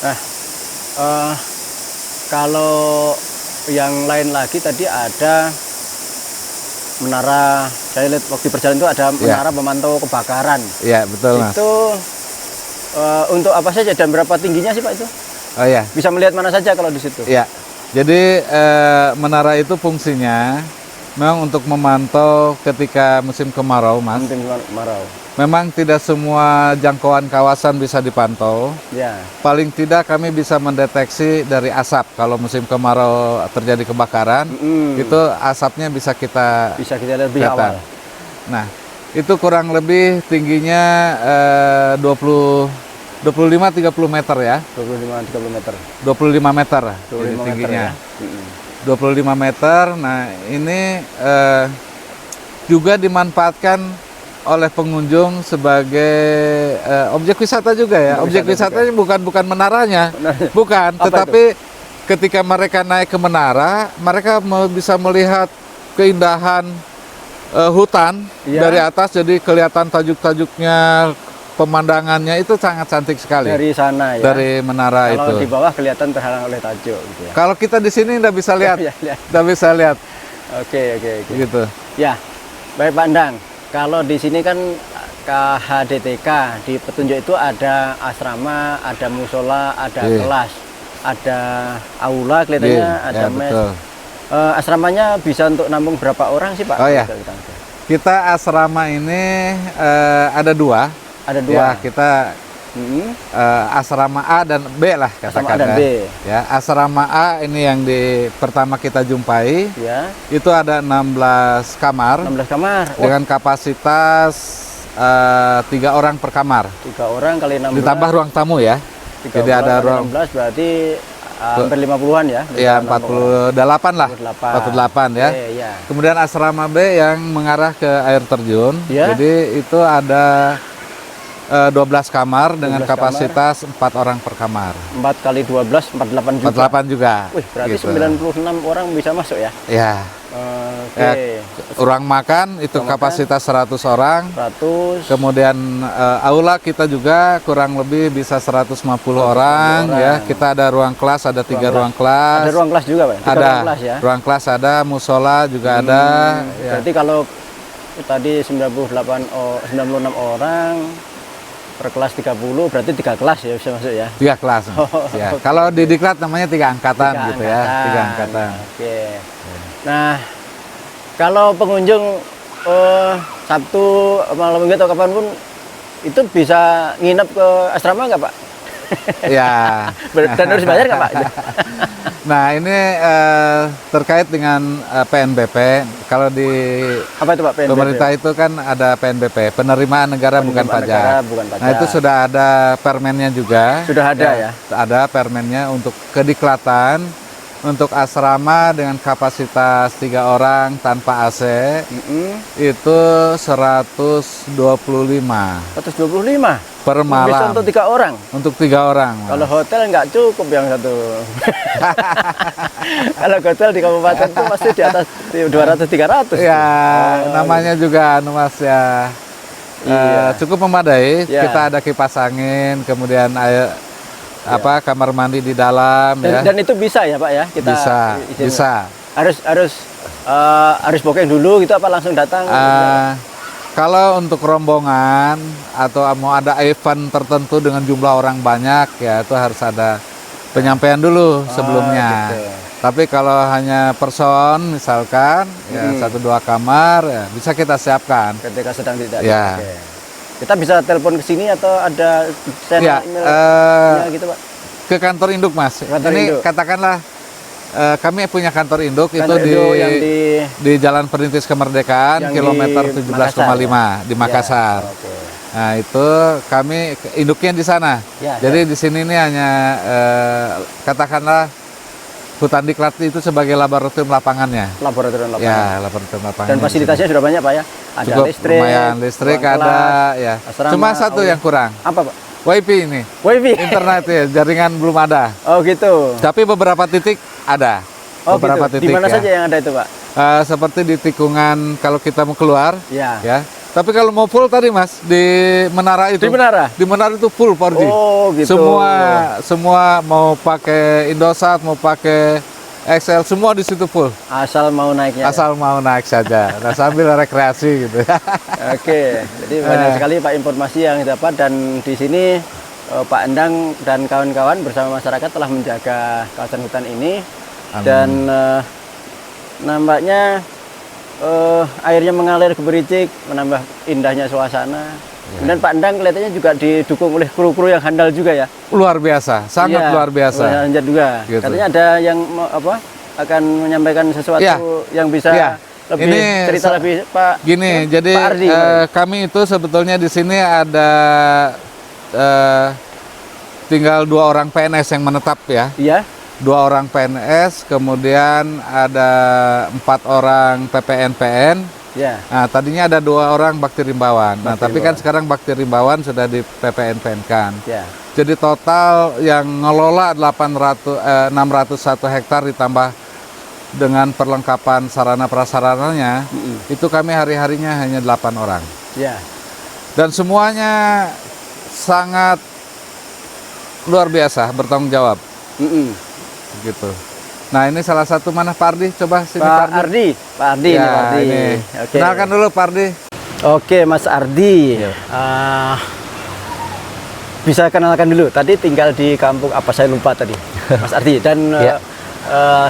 Nah, kalau yang lain lagi tadi ada menara, saya lihat waktu perjalanan itu ada menara pemantau kebakaran. Iya, betul Mas. Itu untuk apa saja dan berapa tingginya sih Pak itu? Oh ya. Bisa melihat mana saja kalau di situ? Iya. Jadi menara itu fungsinya memang untuk memantau ketika musim kemarau, Mas. Musim kemarau. Memang tidak semua jangkauan kawasan bisa dipantau. Ya. Paling tidak kami bisa mendeteksi dari asap. Kalau musim kemarau terjadi kebakaran, itu asapnya bisa kita lihat lebih kelihatan. awal. Nah, itu kurang lebih tingginya 25-30 meter ya. 25-30 meter. 25 meter jadi 25 tingginya. meter ya. 25 meter. Nah, ini juga dimanfaatkan oleh pengunjung sebagai objek wisata juga ya. Objek wisatanya bukan menaranya, bukan, tetapi ketika mereka naik ke menara, mereka bisa melihat keindahan hutan dari atas, jadi kelihatan tajuk-tajuknya, pemandangannya itu sangat cantik sekali. Dari sana ya. Dari menara itu. Kalau di bawah kelihatan terhalang oleh tajuk gitu ya. Kalau kita di sini nggak bisa lihat, nggak bisa lihat. Oke. Gitu. Ya, baik Pak Endang. Kalau di sini kan KHDTK di petunjuk itu ada asrama, ada musola, ada kelas, ada aula kelihatannya, ada mes. Asramanya bisa untuk nampung berapa orang sih Pak? Oh ya, kita asrama ini ada dua. Ada dua. Ya, kita asrama A dan B lah katakan. Asrama A dan B. Ya, asrama A ini yang pertama kita jumpai. Ya. Itu ada 16 kamar. 16 kamar. Dengan kapasitas 3 orang per kamar. 3 orang kali 16. Ditambah ruang tamu ya. Jadi ada ruang 16 berarti hampir 50-an ya. Ya, 48 lah. 48 ya. Ya. Kemudian asrama B yang mengarah ke air terjun. Ya. Jadi itu ada 12 kamar dengan kapasitas 4 orang per kamar. 4 kali 12, 48 juga. 48 juga. Wih, berarti gitu. 96 orang bisa masuk ya? Ya. Oke. Ya, ruang makan itu kapasitas 100 orang. 100. Kemudian aula kita juga kurang lebih bisa 150 orang ya. Kita ada ruang kelas, ada 3 ruang kelas. Ada ruang kelas juga, Pak? Ada. Ruang kelas ya? Ruang kelas ada, musola juga ada. Berarti kalau tadi 96 orang per kelas 30 berarti 3 kelas ya bisa masuk ya? 3 kelas. Ya. Kalau di diklat namanya 3 angkatan gitu ya, 3 angkatan. Oke. Nah, kalau pengunjung Sabtu malam minggu atau kapanpun itu bisa nginep ke asrama nggak Pak? Ya. Dan harus bayar nggak Pak? Nah, ini terkait dengan PNBP. Kalau di apa itu Pak PNBP? pemerintah itu kan ada PNBP, penerimaan negara bukan pajak. Nah, itu sudah ada permennya juga. Sudah ada ya? Ada permennya untuk kediklatan, untuk asrama dengan kapasitas 3 orang tanpa AC, itu 125. 125? Per malam. Bisa untuk 3 orang? Untuk 3 orang. Mas. Kalau hotel nggak cukup yang satu. Kalau hotel di kabupaten itu pasti di atas 200-300. Ya, namanya juga Mas ya. Cukup memadai. Ya. Kita ada kipas angin, kemudian air kamar mandi di dalam ya. Dan itu bisa ya Pak ya? Kita bisa. Harus booking dulu gitu apa langsung datang? Kalau untuk rombongan atau mau ada event tertentu dengan jumlah orang banyak ya itu harus ada penyampaian dulu sebelumnya. Gitu. Tapi kalau hanya person misalkan ya 1-2 kamar ya bisa kita siapkan. Ketika sedang tidak. Ya. Oke. Kita bisa telepon ke sini atau ada ya, email gitu Pak? Ke kantor induk Mas. Kantor ini induk. Katakanlah kami punya kantor induk kantor itu yang di Jalan Perintis Kemerdekaan kilometer 17,5 di Makassar. Ya, okay. Nah, itu kami induknya di sana. Ya, jadi di sini ini hanya katakanlah hutan diklat itu sebagai laboratorium lapangannya. Laboratorium lapangan. Ya, laboratorium lapangan. Dan fasilitasnya sudah banyak Pak ya? Ada cukup listrik, lumayan, listrik ada ya. Asrama, cuma satu yang kurang. Apa Pak? WiFi ini. WiFi. Internet ya, jaringan belum ada. Oh gitu. Tapi beberapa titik ada. Oh beberapa gitu. titik. Di mana ya. saja yang ada itu Pak? Seperti di tikungan kalau kita mau keluar. Ya. Ya. Tapi kalau mau full tadi Mas di menara itu. Di menara? Di menara itu full 4G. Oh gitu. Semua mau pakai Indosat, mau pakai XL semua di situ full. Asal mau naiknya. Asal mau naik saja. Nah, sambil rekreasi gitu. Oke, jadi banyak sekali Pak informasi yang didapat, dan di sini Pak Endang dan kawan-kawan bersama masyarakat telah menjaga kawasan hutan ini. Amin. Dan nampaknya airnya mengalir ke bericik, menambah indahnya suasana. Kemudian Pak Endang kelihatannya juga didukung oleh kru-kru yang handal juga ya. Luar biasa, sangat Iya, luar biasa. Lanjut juga. Gitu. Katanya ada yang akan menyampaikan sesuatu Iya. yang bisa Iya. lebih Ini cerita lebih Pak. Gini, jadi Pak Ardi. kami itu sebetulnya di sini ada tinggal 2 orang PNS yang menetap ya. Iya. 2 orang PNS, kemudian ada 4 orang PPNPN. Ya. Nah, tadinya ada 2 orang bakti rimbawan. Nah, Bakti tapi kan rimbawan. sekarang bakti rimbawan sudah di PPNPN kan. Ya. Jadi total yang ngelola 601 hektar ditambah dengan perlengkapan sarana prasarananya, itu kami hari-harinya hanya 8 orang. Ya. Dan semuanya sangat luar biasa bertanggung jawab gitu. Nah, ini salah satu, mana Pak Ardi? Coba sini Pak Ardi. Pak Ardi Ya, ini Pak Ardi. ini. Oke. Kenalkan dulu Pak Ardi. Oke, Mas Ardi. Iya. Bisa kenalkan dulu. Tadi tinggal di kampung apa, saya lupa tadi. Mas Ardi, dan Iya.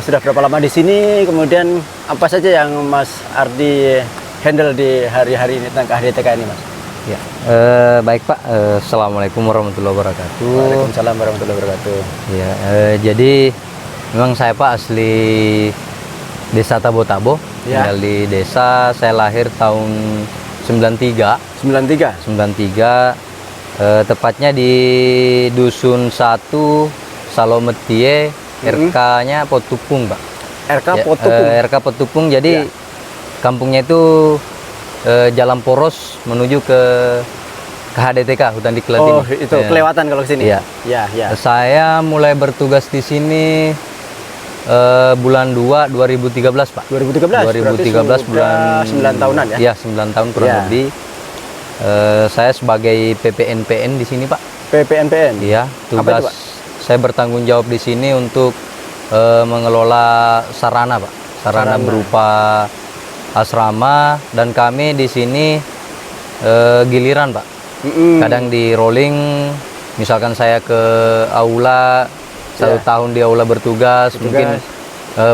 sudah berapa lama di sini? Kemudian apa saja yang Mas Ardi handle di hari-hari ini tentang KHDTK ini, Mas? Ya, baik Pak. Assalamualaikum warahmatullahi wabarakatuh. Waalaikumsalam warahmatullahi wabarakatuh. Ya, jadi memang saya Pak asli Desa Tabo-Tabo, Ya. tinggal di desa. Saya lahir tahun 93, 93. tepatnya di Dusun 1 Salometie, RK-nya Potupung, Pak. RK Ya, Potupung. RK Potupung. Jadi Ya. kampungnya itu jalan poros menuju ke KHDTK Hutan Diklat ini. Oh, itu Ya. kelewatan kalau ke sini. Iya. Ya, ya. Saya mulai bertugas di sini bulan 2 2013, Pak. 2013. 2013 bulan 9 tahunan ya. Iya, 9 tahun kurang Ya. lebih. Saya sebagai PPNPN di sini, Pak. PPNPN. Iya, Apa tugas itu, Pak? saya bertanggung jawab di sini untuk mengelola sarana, Pak. Sarana Sarana. berupa asrama, dan kami di sini giliran, Pak. Kadang di rolling, misalkan saya ke aula, 1 Ya. tahun di aula bertugas, mungkin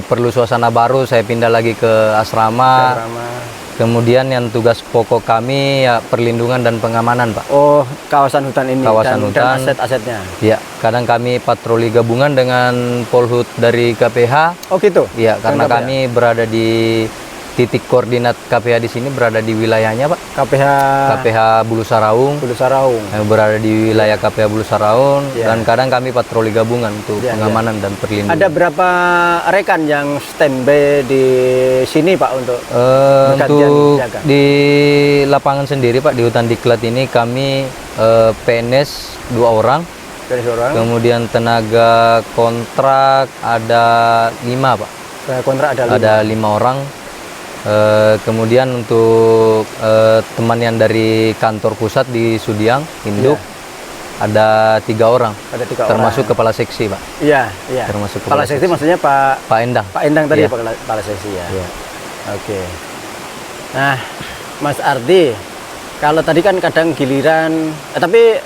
perlu suasana baru, saya pindah lagi ke asrama. Kemudian yang tugas pokok kami ya perlindungan dan pengamanan, Pak. Oh, kawasan hutan ini Kawasan dan hutan. aset-asetnya. Ya, kadang kami patroli gabungan dengan Polhut dari KPH. Oh, gitu. Ya, karena KPH. kami berada di titik koordinat KPH di sini, berada di wilayahnya, Pak. KPH KPH Bulu Saraung. Bulu Saraung. Yang berada di wilayah KPH Bulu Saraung, Ya. dan kadang kami patroli gabungan untuk Ya, pengamanan dan perlindungan. Ada berapa rekan yang standby di sini, Pak, untuk bergantian Untuk jaga? di lapangan sendiri, Pak, di Hutan Diklat ini kami PNS 2 orang, dari seorang? kemudian tenaga kontrak ada 5, Pak. Kontrak ada 5. Ada 5 orang. Kemudian untuk teman yang dari kantor pusat di Sudiang, Induk, ada 3 orang, Ada 3 termasuk orang. kepala seksi, Pak. Iya, iya. termasuk Kepala seksi maksudnya Pak Pak Endang. Endang tadi, Iya. kepala seksi ya. Iya. Oke. Nah, Mas Ardi, kalau tadi kan kadang giliran, tapi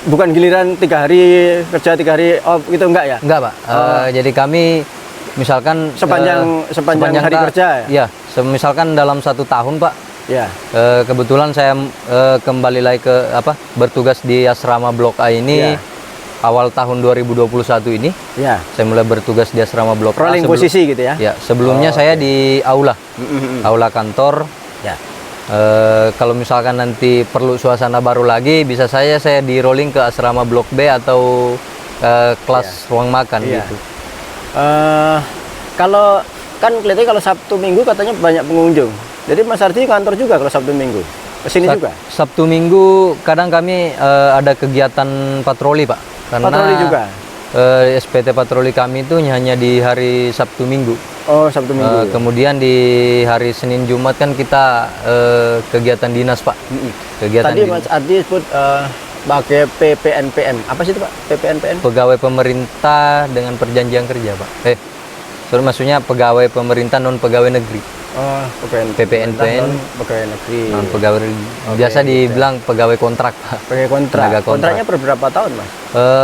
bukan giliran 3 hari kerja 3 hari off gitu, enggak ya? Enggak, Pak. Jadi kami misalkan Sepanjang hari kerja ya? Iya, misalkan dalam 1 tahun, Pak. Ya. Kebetulan saya kembali lagi ke bertugas di asrama Blok A ini Iya. awal tahun 2021 ini. Ya. Saya mulai bertugas di asrama Blok A. Rolling posisi gitu ya? Ya, sebelumnya saya di aula kantor. Ya. Kalau misalkan nanti perlu suasana baru lagi, bisa saya di rolling ke asrama Blok B atau kelas ruang makan Iya. gitu. Kalau kan kelihatannya kalau Sabtu Minggu katanya banyak pengunjung. Jadi Mas Ardi kantor juga kalau Sabtu Minggu? Kesini juga? Sabtu Minggu kadang kami ada kegiatan patroli, Pak. Karena Patroli juga? SPT patroli kami itu hanya di hari Sabtu Minggu. Oh, Sabtu Minggu. Kemudian di hari Senin Jumat kan kita kegiatan dinas, Pak. Kegiatan Tadi Mas Ardi sebut pakai PPNPN. Apa sih itu, Pak? PPNPN? pegawai pemerintah dengan perjanjian kerja, Pak. Sorry, maksudnya pegawai pemerintah non pegawai negeri. Oh, PPNPN, non pegawai negeri. Non pegawai negeri. Biasa dibilang pegawai kontrak, Pak. Pakai kontrak. Tenaga kontrak. Kontraknya per berapa tahun, Mas?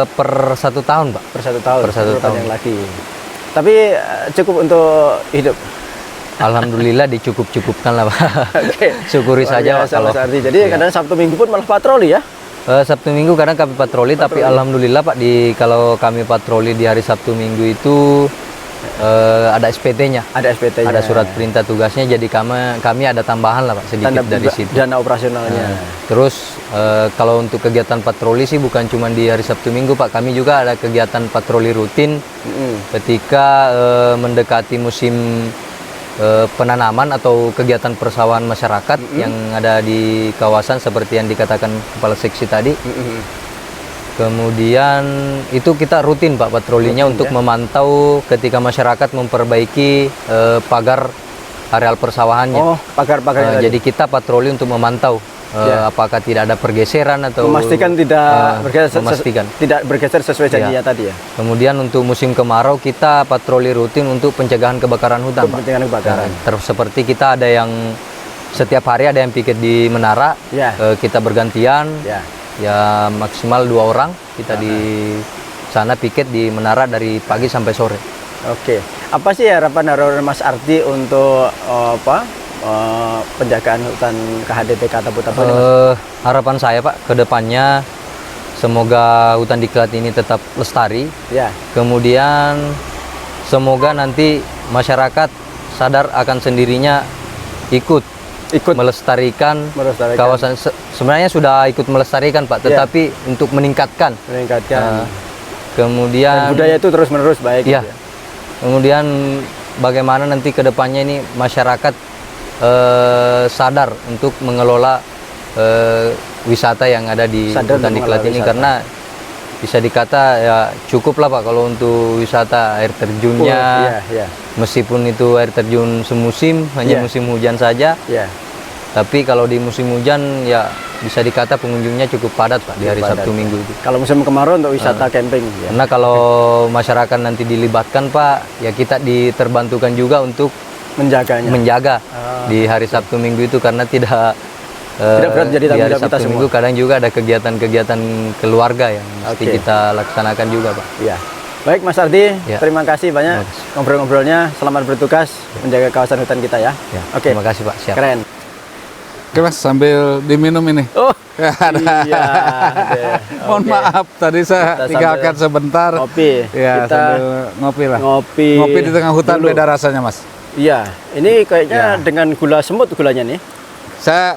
Per 1 tahun, Pak. Per 1 tahun. Per 1 tahun. Yang lagi. Tapi cukup untuk hidup. Alhamdulillah dicukup-cukupkan lah, Pak. Oke. Syukuri Luar saja, Pak. biasa, Kalau Mas Ardi. Jadi kadang Sabtu Minggu pun malah patroli ya? Sabtu Minggu kadang kami patroli, tapi alhamdulillah Pak, kalau kami patroli di hari Sabtu Minggu itu ada SPT-nya. Ada SPT-nya. Ada surat perintah tugasnya, jadi kami ada tambahan lah Pak, sedikit dari situ. Dana operasionalnya. Terus kalau untuk kegiatan patroli sih bukan cuma di hari Sabtu Minggu Pak, kami juga ada kegiatan patroli rutin ketika mendekati musim penanaman atau kegiatan persawahan masyarakat yang ada di kawasan seperti yang dikatakan Kepala Seksi tadi. Kemudian itu kita rutin Pak patrolinya untuk memantau ketika masyarakat memperbaiki pagar areal persawahannya. Oh, pagar-pagarnya. Jadi kita patroli untuk memantau apakah tidak ada pergeseran atau memastikan tidak bergeser sesuai janjinya tadi ya. Kemudian untuk musim kemarau kita patroli rutin untuk pencegahan kebakaran hutan. Pencegahan kebakaran. Seperti kita ada yang setiap hari ada yang piket di menara, kita bergantian. Ya maksimal 2 orang kita di sana piket di menara dari pagi sampai sore. Oke. Apa sih harapan Mas Ardi untuk penjagaan hutan KHDP Tabu-Tabu ini, Mas? Harapan saya Pak ke depannya semoga hutan diklat ini tetap lestari. Ya. Kemudian semoga nanti masyarakat sadar akan sendirinya ikut melestarikan kawasan. Sebenarnya sudah ikut melestarikan Pak, tetapi untuk meningkatkan. Kemudian dan budaya itu terus menerus baik. Ya. Gitu ya. Kemudian bagaimana nanti ke depannya ini masyarakat sadar untuk mengelola wisata yang ada di hutan diklat ini, karena bisa dikata ya cukup lah Pak kalau untuk wisata air terjunnya. Meskipun itu air terjun semusim, hanya musim hujan saja. Tapi kalau di musim hujan ya bisa dikata pengunjungnya cukup padat Pak di hari Sabtu Minggu itu. Kalau musim kemarau untuk wisata camping. Karena kalau masyarakat nanti dilibatkan Pak, ya kita diterbantukan juga untuk menjaga di hari Sabtu Minggu itu, karena tidak berat jadi tanggung jawab kita semua. Minggu kadang juga ada kegiatan-kegiatan keluarga yang mesti kita laksanakan juga Pak. Iya. Baik Mas Ardi, terima kasih banyak ngobrol-ngobrolnya. Selamat bertugas menjaga kawasan hutan kita ya. Oke. Terima kasih Pak. Siap. Keren. Oke Mas, sambil diminum ini. Oh, iya. Mohon maaf, tadi saya tinggalkan sebentar. Ngopi. Ya, sambil ngopi lah. Ngopi di tengah hutan dulu. Beda rasanya Mas. Iya, ini kayaknya dengan gula semut gulanya nih. Saya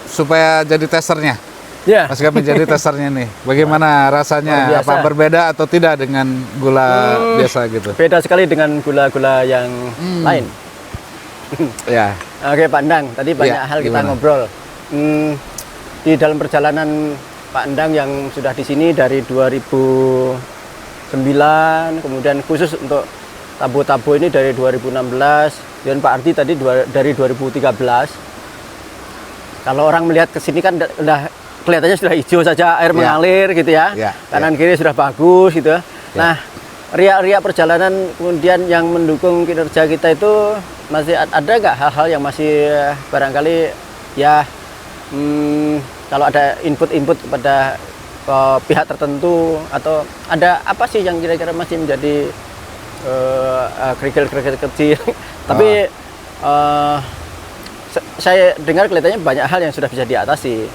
supaya jadi testernya. Mas kami jadi testernya nih. Bagaimana rasanya? Apa berbeda atau tidak dengan gula biasa gitu? Beda sekali dengan gula-gula yang lain. Ya. Oke Pak Endang, tadi banyak hal kita ngobrol. Di dalam perjalanan Pak Endang yang sudah di sini dari 2009, kemudian khusus untuk Tabu-Tabu ini dari 2016, dan Pak Ardi tadi dari 2013. Kalau orang melihat ke sini kan udah kelihatannya sudah hijau saja, air mengalir gitu ya. Kanan kiri sudah bagus gitu. Nah, riak-riak perjalanan kemudian yang mendukung kinerja kita itu masih ada nggak hal-hal yang masih barangkali ya kalau ada input-input kepada pihak tertentu, atau ada apa sih yang kira-kira masih menjadi kerikil-kerikil kecil tapi saya dengar kelihatannya banyak hal yang sudah bisa diatasi.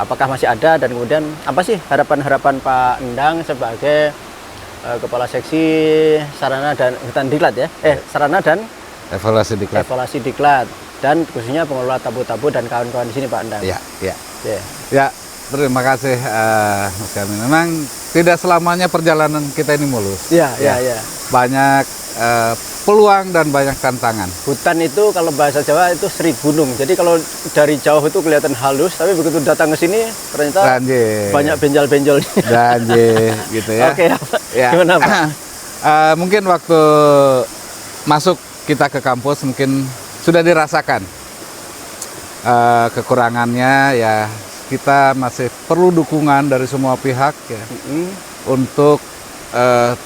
Apakah masih ada, dan kemudian apa sih harapan-harapan Pak Endang sebagai Kepala Seksi Sarana dan Hutan Diklat ya? Sarana dan Evaluasi Diklat dan khususnya pengelola Tabu-Tabu dan kawan-kawan di sini Pak Endang. Ya, terima kasih Mas Kamil. Memang tidak selamanya perjalanan kita ini mulus. Banyak peluang dan banyak tantangan. Hutan itu kalau bahasa Jawa itu seri gunung. Jadi kalau dari jauh itu kelihatan halus, tapi begitu datang ke sini ternyata banyak benjal-benjol. Gitu ya. Oke, gimana Pak? Mungkin waktu masuk kita ke kampus mungkin sudah dirasakan kekurangannya ya. Kita masih perlu dukungan dari semua pihak ya untuk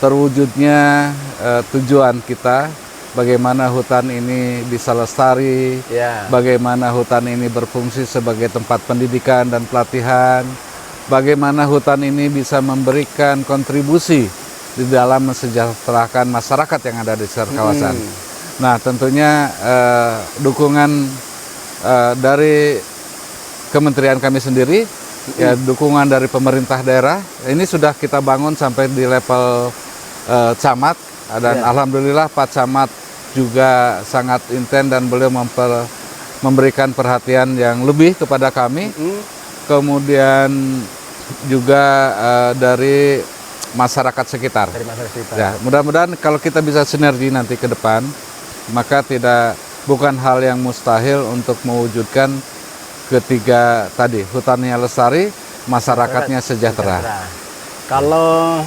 terwujudnya tujuan kita, bagaimana hutan ini bisa lestari, Ya. bagaimana hutan ini berfungsi sebagai tempat pendidikan dan pelatihan, bagaimana hutan ini bisa memberikan kontribusi di dalam mensejahterakan masyarakat yang ada di sekitar kawasan. Nah, tentunya dukungan dari kementerian kami sendiri, ya dukungan dari pemerintah daerah, ini sudah kita bangun sampai di level camat, dan alhamdulillah Pak Camat juga sangat intens dan beliau memberikan perhatian yang lebih kepada kami. Kemudian juga dari masyarakat sekitar. Dari masyarakat sekitar. Ya, mudah-mudahan kalau kita bisa sinergi nanti ke depan, maka bukan hal yang mustahil untuk mewujudkan ketiga tadi, hutannya lestari, masyarakatnya sejahtera. Kalau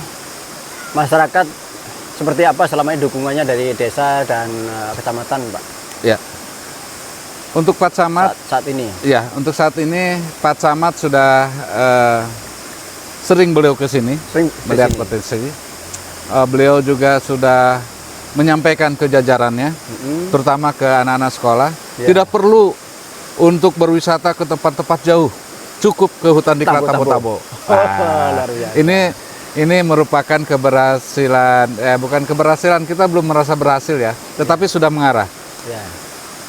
masyarakat seperti apa selama ini dukungannya dari desa dan kecamatan, Pak? Ya. Untuk Pak Camat Saat ini. ya, untuk saat ini Pak Camat sudah sering beliau ke sini melihat potensi. Beliau juga sudah menyampaikan ke jajarannya, terutama ke anak-anak sekolah, tidak perlu untuk berwisata ke tempat-tempat jauh, cukup ke hutan diklat Tabo-Tabo. Ini merupakan keberhasilan, bukan keberhasilan, kita belum merasa berhasil ya, tetapi sudah mengarah. Ya.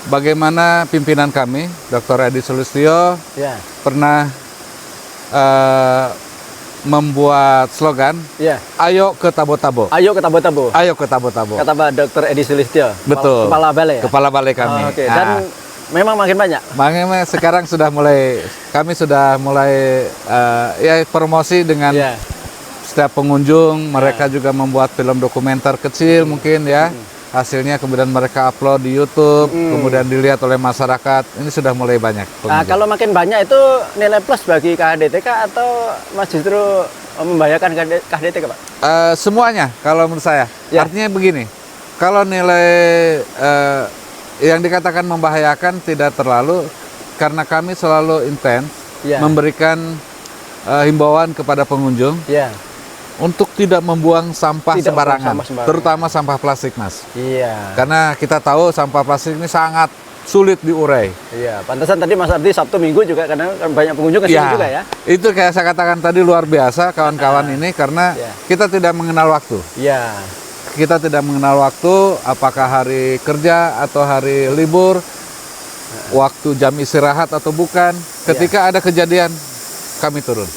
Bagaimana pimpinan kami, Dr. Edi Sulistyo, pernah membuat slogan, ayo ke Tabo-Tabo. Ayo ke Tabo-Tabo. Ayo ke Tabo-Tabo. Kata Pak Dr. Edi Sulistyo. Betul. Kepala balai ya? Kepala balai kami. Oke. Dan memang makin banyak. Makanya sekarang kami sudah mulai ya promosi dengan setiap pengunjung. Mereka juga membuat film dokumenter kecil mungkin ya. Hasilnya kemudian mereka upload di YouTube, kemudian dilihat oleh masyarakat. Ini sudah mulai banyak. Nah, kalau makin banyak itu nilai plus bagi KHDTK atau Mas justru membahayakan KHDTK, Pak? Semuanya kalau menurut saya. Artinya begini, kalau nilai yang dikatakan membahayakan tidak terlalu, karena kami selalu intens memberikan himbauan kepada pengunjung untuk tidak membuang sampah sembarangan, terutama sampah plastik, Mas. Karena kita tahu sampah plastik ini sangat sulit diurai. Pantesan tadi Mas Ardi Sabtu Minggu juga karena banyak pengunjung kesini juga ya. Itu kayak saya katakan tadi luar biasa kawan-kawan ini, karena kita tidak mengenal waktu. Kita tidak mengenal waktu, apakah hari kerja atau hari libur, waktu jam istirahat atau bukan. Ketika ada kejadian, kami turun.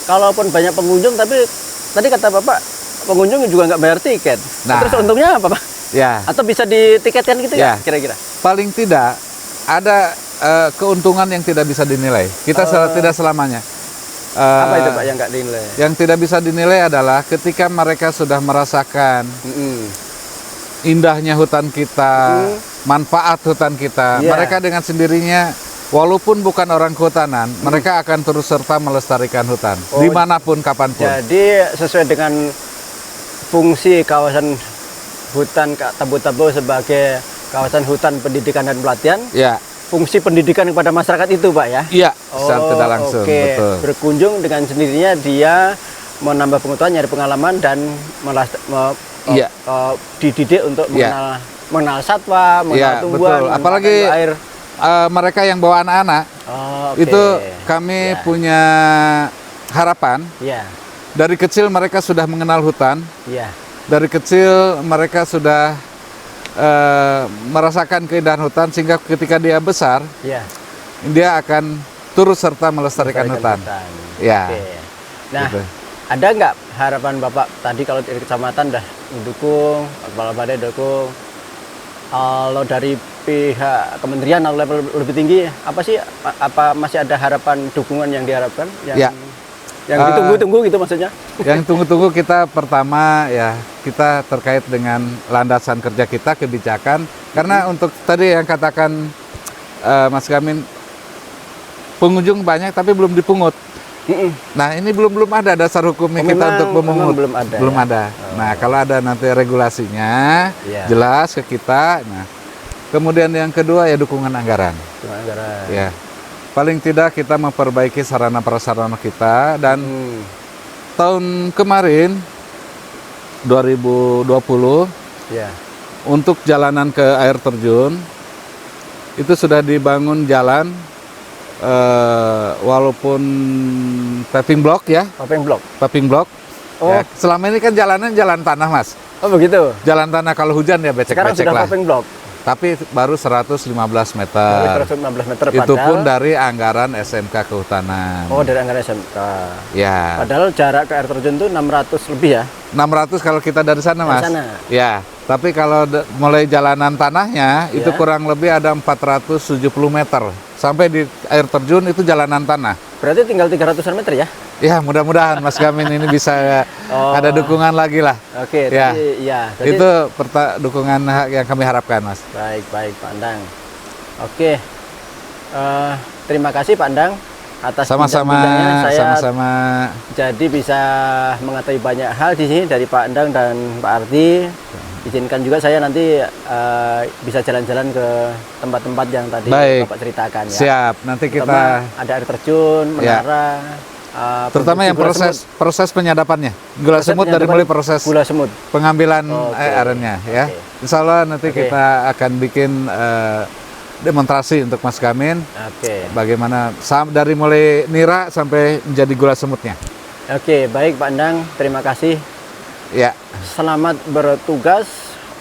Kalaupun banyak pengunjung, tapi tadi kata Bapak, pengunjung juga nggak bayar tiket. Terus untungnya apa, Pak? Atau bisa ditiketkan gitu ya, kira-kira? Paling tidak, ada keuntungan yang tidak bisa dinilai. Kita tidak selamanya. Apa itu, Pak, yang nggak dinilai? Yang tidak bisa dinilai adalah ketika mereka sudah merasakan indahnya hutan kita, manfaat hutan kita, mereka dengan sendirinya, walaupun bukan orang kehutanan, mereka akan terus serta melestarikan hutan, dimanapun, kapanpun. Jadi sesuai dengan fungsi kawasan hutan Tabo-Tabo sebagai kawasan hutan pendidikan dan pelatihan, fungsi pendidikan kepada masyarakat itu, Pak ya? Iya, secara tidak langsung. Betul. Berkunjung dengan sendirinya dia menambah pengetahuan, nyari pengalaman, dan dididik untuk mengenal satwa, mengenal tumbuhan, apalagi air. Mereka yang bawa anak-anak, itu kami punya harapan. Dari kecil mereka sudah mengenal hutan. Dari kecil mereka sudah merasakan keindahan hutan, sehingga ketika dia besar, dia akan turut serta melestarikan hutan. Nah, gitu. Ada nggak harapan Bapak tadi kalau dari kecamatan dah mendukung, kepala balai dukung, kalau dari pihak kementerian atau level lebih tinggi, apa sih, apa masih ada harapan dukungan yang diharapkan, yang ditunggu-tunggu gitu maksudnya? Yang tunggu-tunggu kita pertama kita terkait dengan landasan kerja kita, kebijakan. Karena untuk tadi yang katakan Mas Gamin, pengunjung banyak tapi belum dipungut. Nah, ini belum ada dasar hukumnya kita untuk memungut. Belum ada. Nah, kalau ada nanti regulasinya jelas ke kita. Nah, kemudian yang kedua dukungan anggaran. Paling tidak kita memperbaiki sarana prasarana kita, dan tahun kemarin 2020 Ya. untuk jalanan ke air terjun itu sudah dibangun jalan walaupun paving block ya, Paving block. paving block. Oh. Ya, selama ini kan jalannya jalan tanah, Mas. Oh begitu. Jalan tanah kalau hujan ya Sekarang becek-becek sudah lah. paving block. Tapi baru 115 meter. 115 meter. Itu pun padahal- dari anggaran SMK Kehutanan. Oh, dari anggaran SMK. Ya. Padahal jarak ke air terjun itu 600 lebih ya. 600 kalau kita dari sana, Dari Mas. sana. Ya. Tapi kalau mulai jalanan tanahnya itu Ya. kurang lebih ada 470 meter. Sampai di air terjun itu jalanan tanah. Berarti tinggal 300-an meter ya? Ya, mudah-mudahan Mas Gamin ini bisa Oh. ada dukungan lagi lah. Oke, Ya. tadi ya. Jadi, Itu dukungan yang kami harapkan, Mas. baik, Pak Endang. Oke. Terima kasih Pak Endang atas Sama-sama, bincang-bincangnya. Saya sama-sama. jadi bisa mengetahui banyak hal di sini dari Pak Endang dan Pak Ardi. Izinkan juga saya nanti bisa jalan-jalan ke tempat-tempat yang tadi Baik. Bapak ceritakan ya. Siap, nanti Terutama kita ada air terjun, Ya. menara, terutama yang produksi gula semut. proses penyadapannya. Gula Proses semut dari penyadapan mulai proses gula semut. pengambilan Oke. airnya ya. Oke. Insya Allah nanti Oke. kita akan bikin demonstrasi untuk Mas Gamin Oke. bagaimana dari mulai nira sampai menjadi gula semutnya. Oke, baik Pak Endang, terima kasih. Ya, Selamat bertugas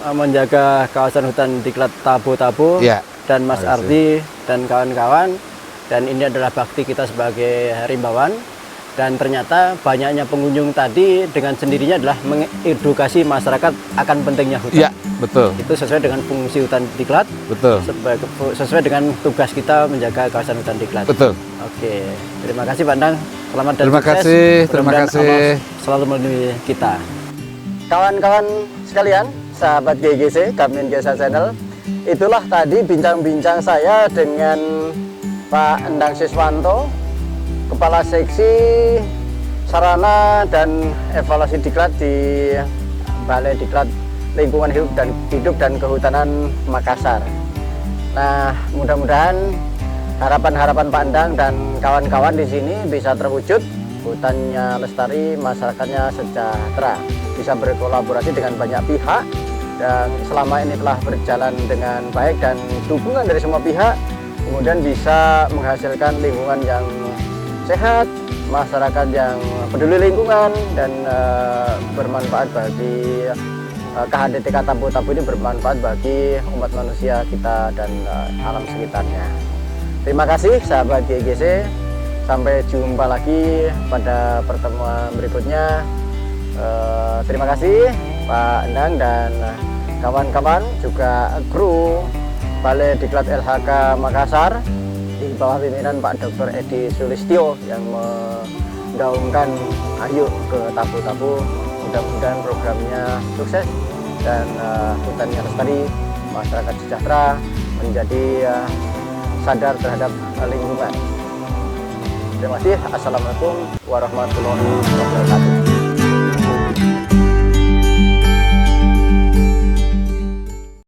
menjaga kawasan hutan diklat Tabo-Tabo ya. dan Mas Terima kasih. Ardi dan kawan-kawan. Dan ini adalah bakti kita sebagai rimbawan. Dan ternyata banyaknya pengunjung tadi dengan sendirinya adalah mengedukasi masyarakat akan pentingnya hutan. Ya, betul, Itu sesuai dengan fungsi hutan diklat, betul, sesuai dengan tugas kita menjaga kawasan hutan diklat. betul. Oke, terima kasih Pak Endang. Selamat dan Terima sukses. kasih, terima Mudah-mudahan kasih. Allah selalu melindungi kita. Kawan-kawan sekalian, sahabat GGC, Gamin Gesa Channel, itulah tadi bincang-bincang saya dengan Pak Endang Siswanto, Kepala Seksi Sarana dan Evaluasi Diklat di Balai Diklat Lingkungan Hidup dan Kehutanan Makassar. Nah, mudah-mudahan harapan-harapan Pak Endang dan kawan-kawan di sini bisa terwujud, hutannya lestari, masyarakatnya sejahtera, bisa berkolaborasi dengan banyak pihak, dan selama ini telah berjalan dengan baik dan dukungan dari semua pihak, kemudian bisa menghasilkan lingkungan yang sehat, masyarakat yang peduli lingkungan, dan bermanfaat bagi KHDTK Tabo-Tabo ini bermanfaat bagi umat manusia kita dan alam sekitarnya. Terima kasih sahabat GGC, sampai jumpa lagi pada pertemuan berikutnya. Terima kasih Pak Endang dan kawan-kawan, juga kru Balai Diklat LHK Makassar di bawah pimpinan Pak Dr. Edi Sulistyo yang menggaungkan ayo ke Tabo-Tabo. Mudah-mudahan programnya sukses dan hutannya lestari, masyarakat sejahtera, menjadi sadar terhadap lingkungan. Terima kasih. Assalamualaikum warahmatullahi wabarakatuh.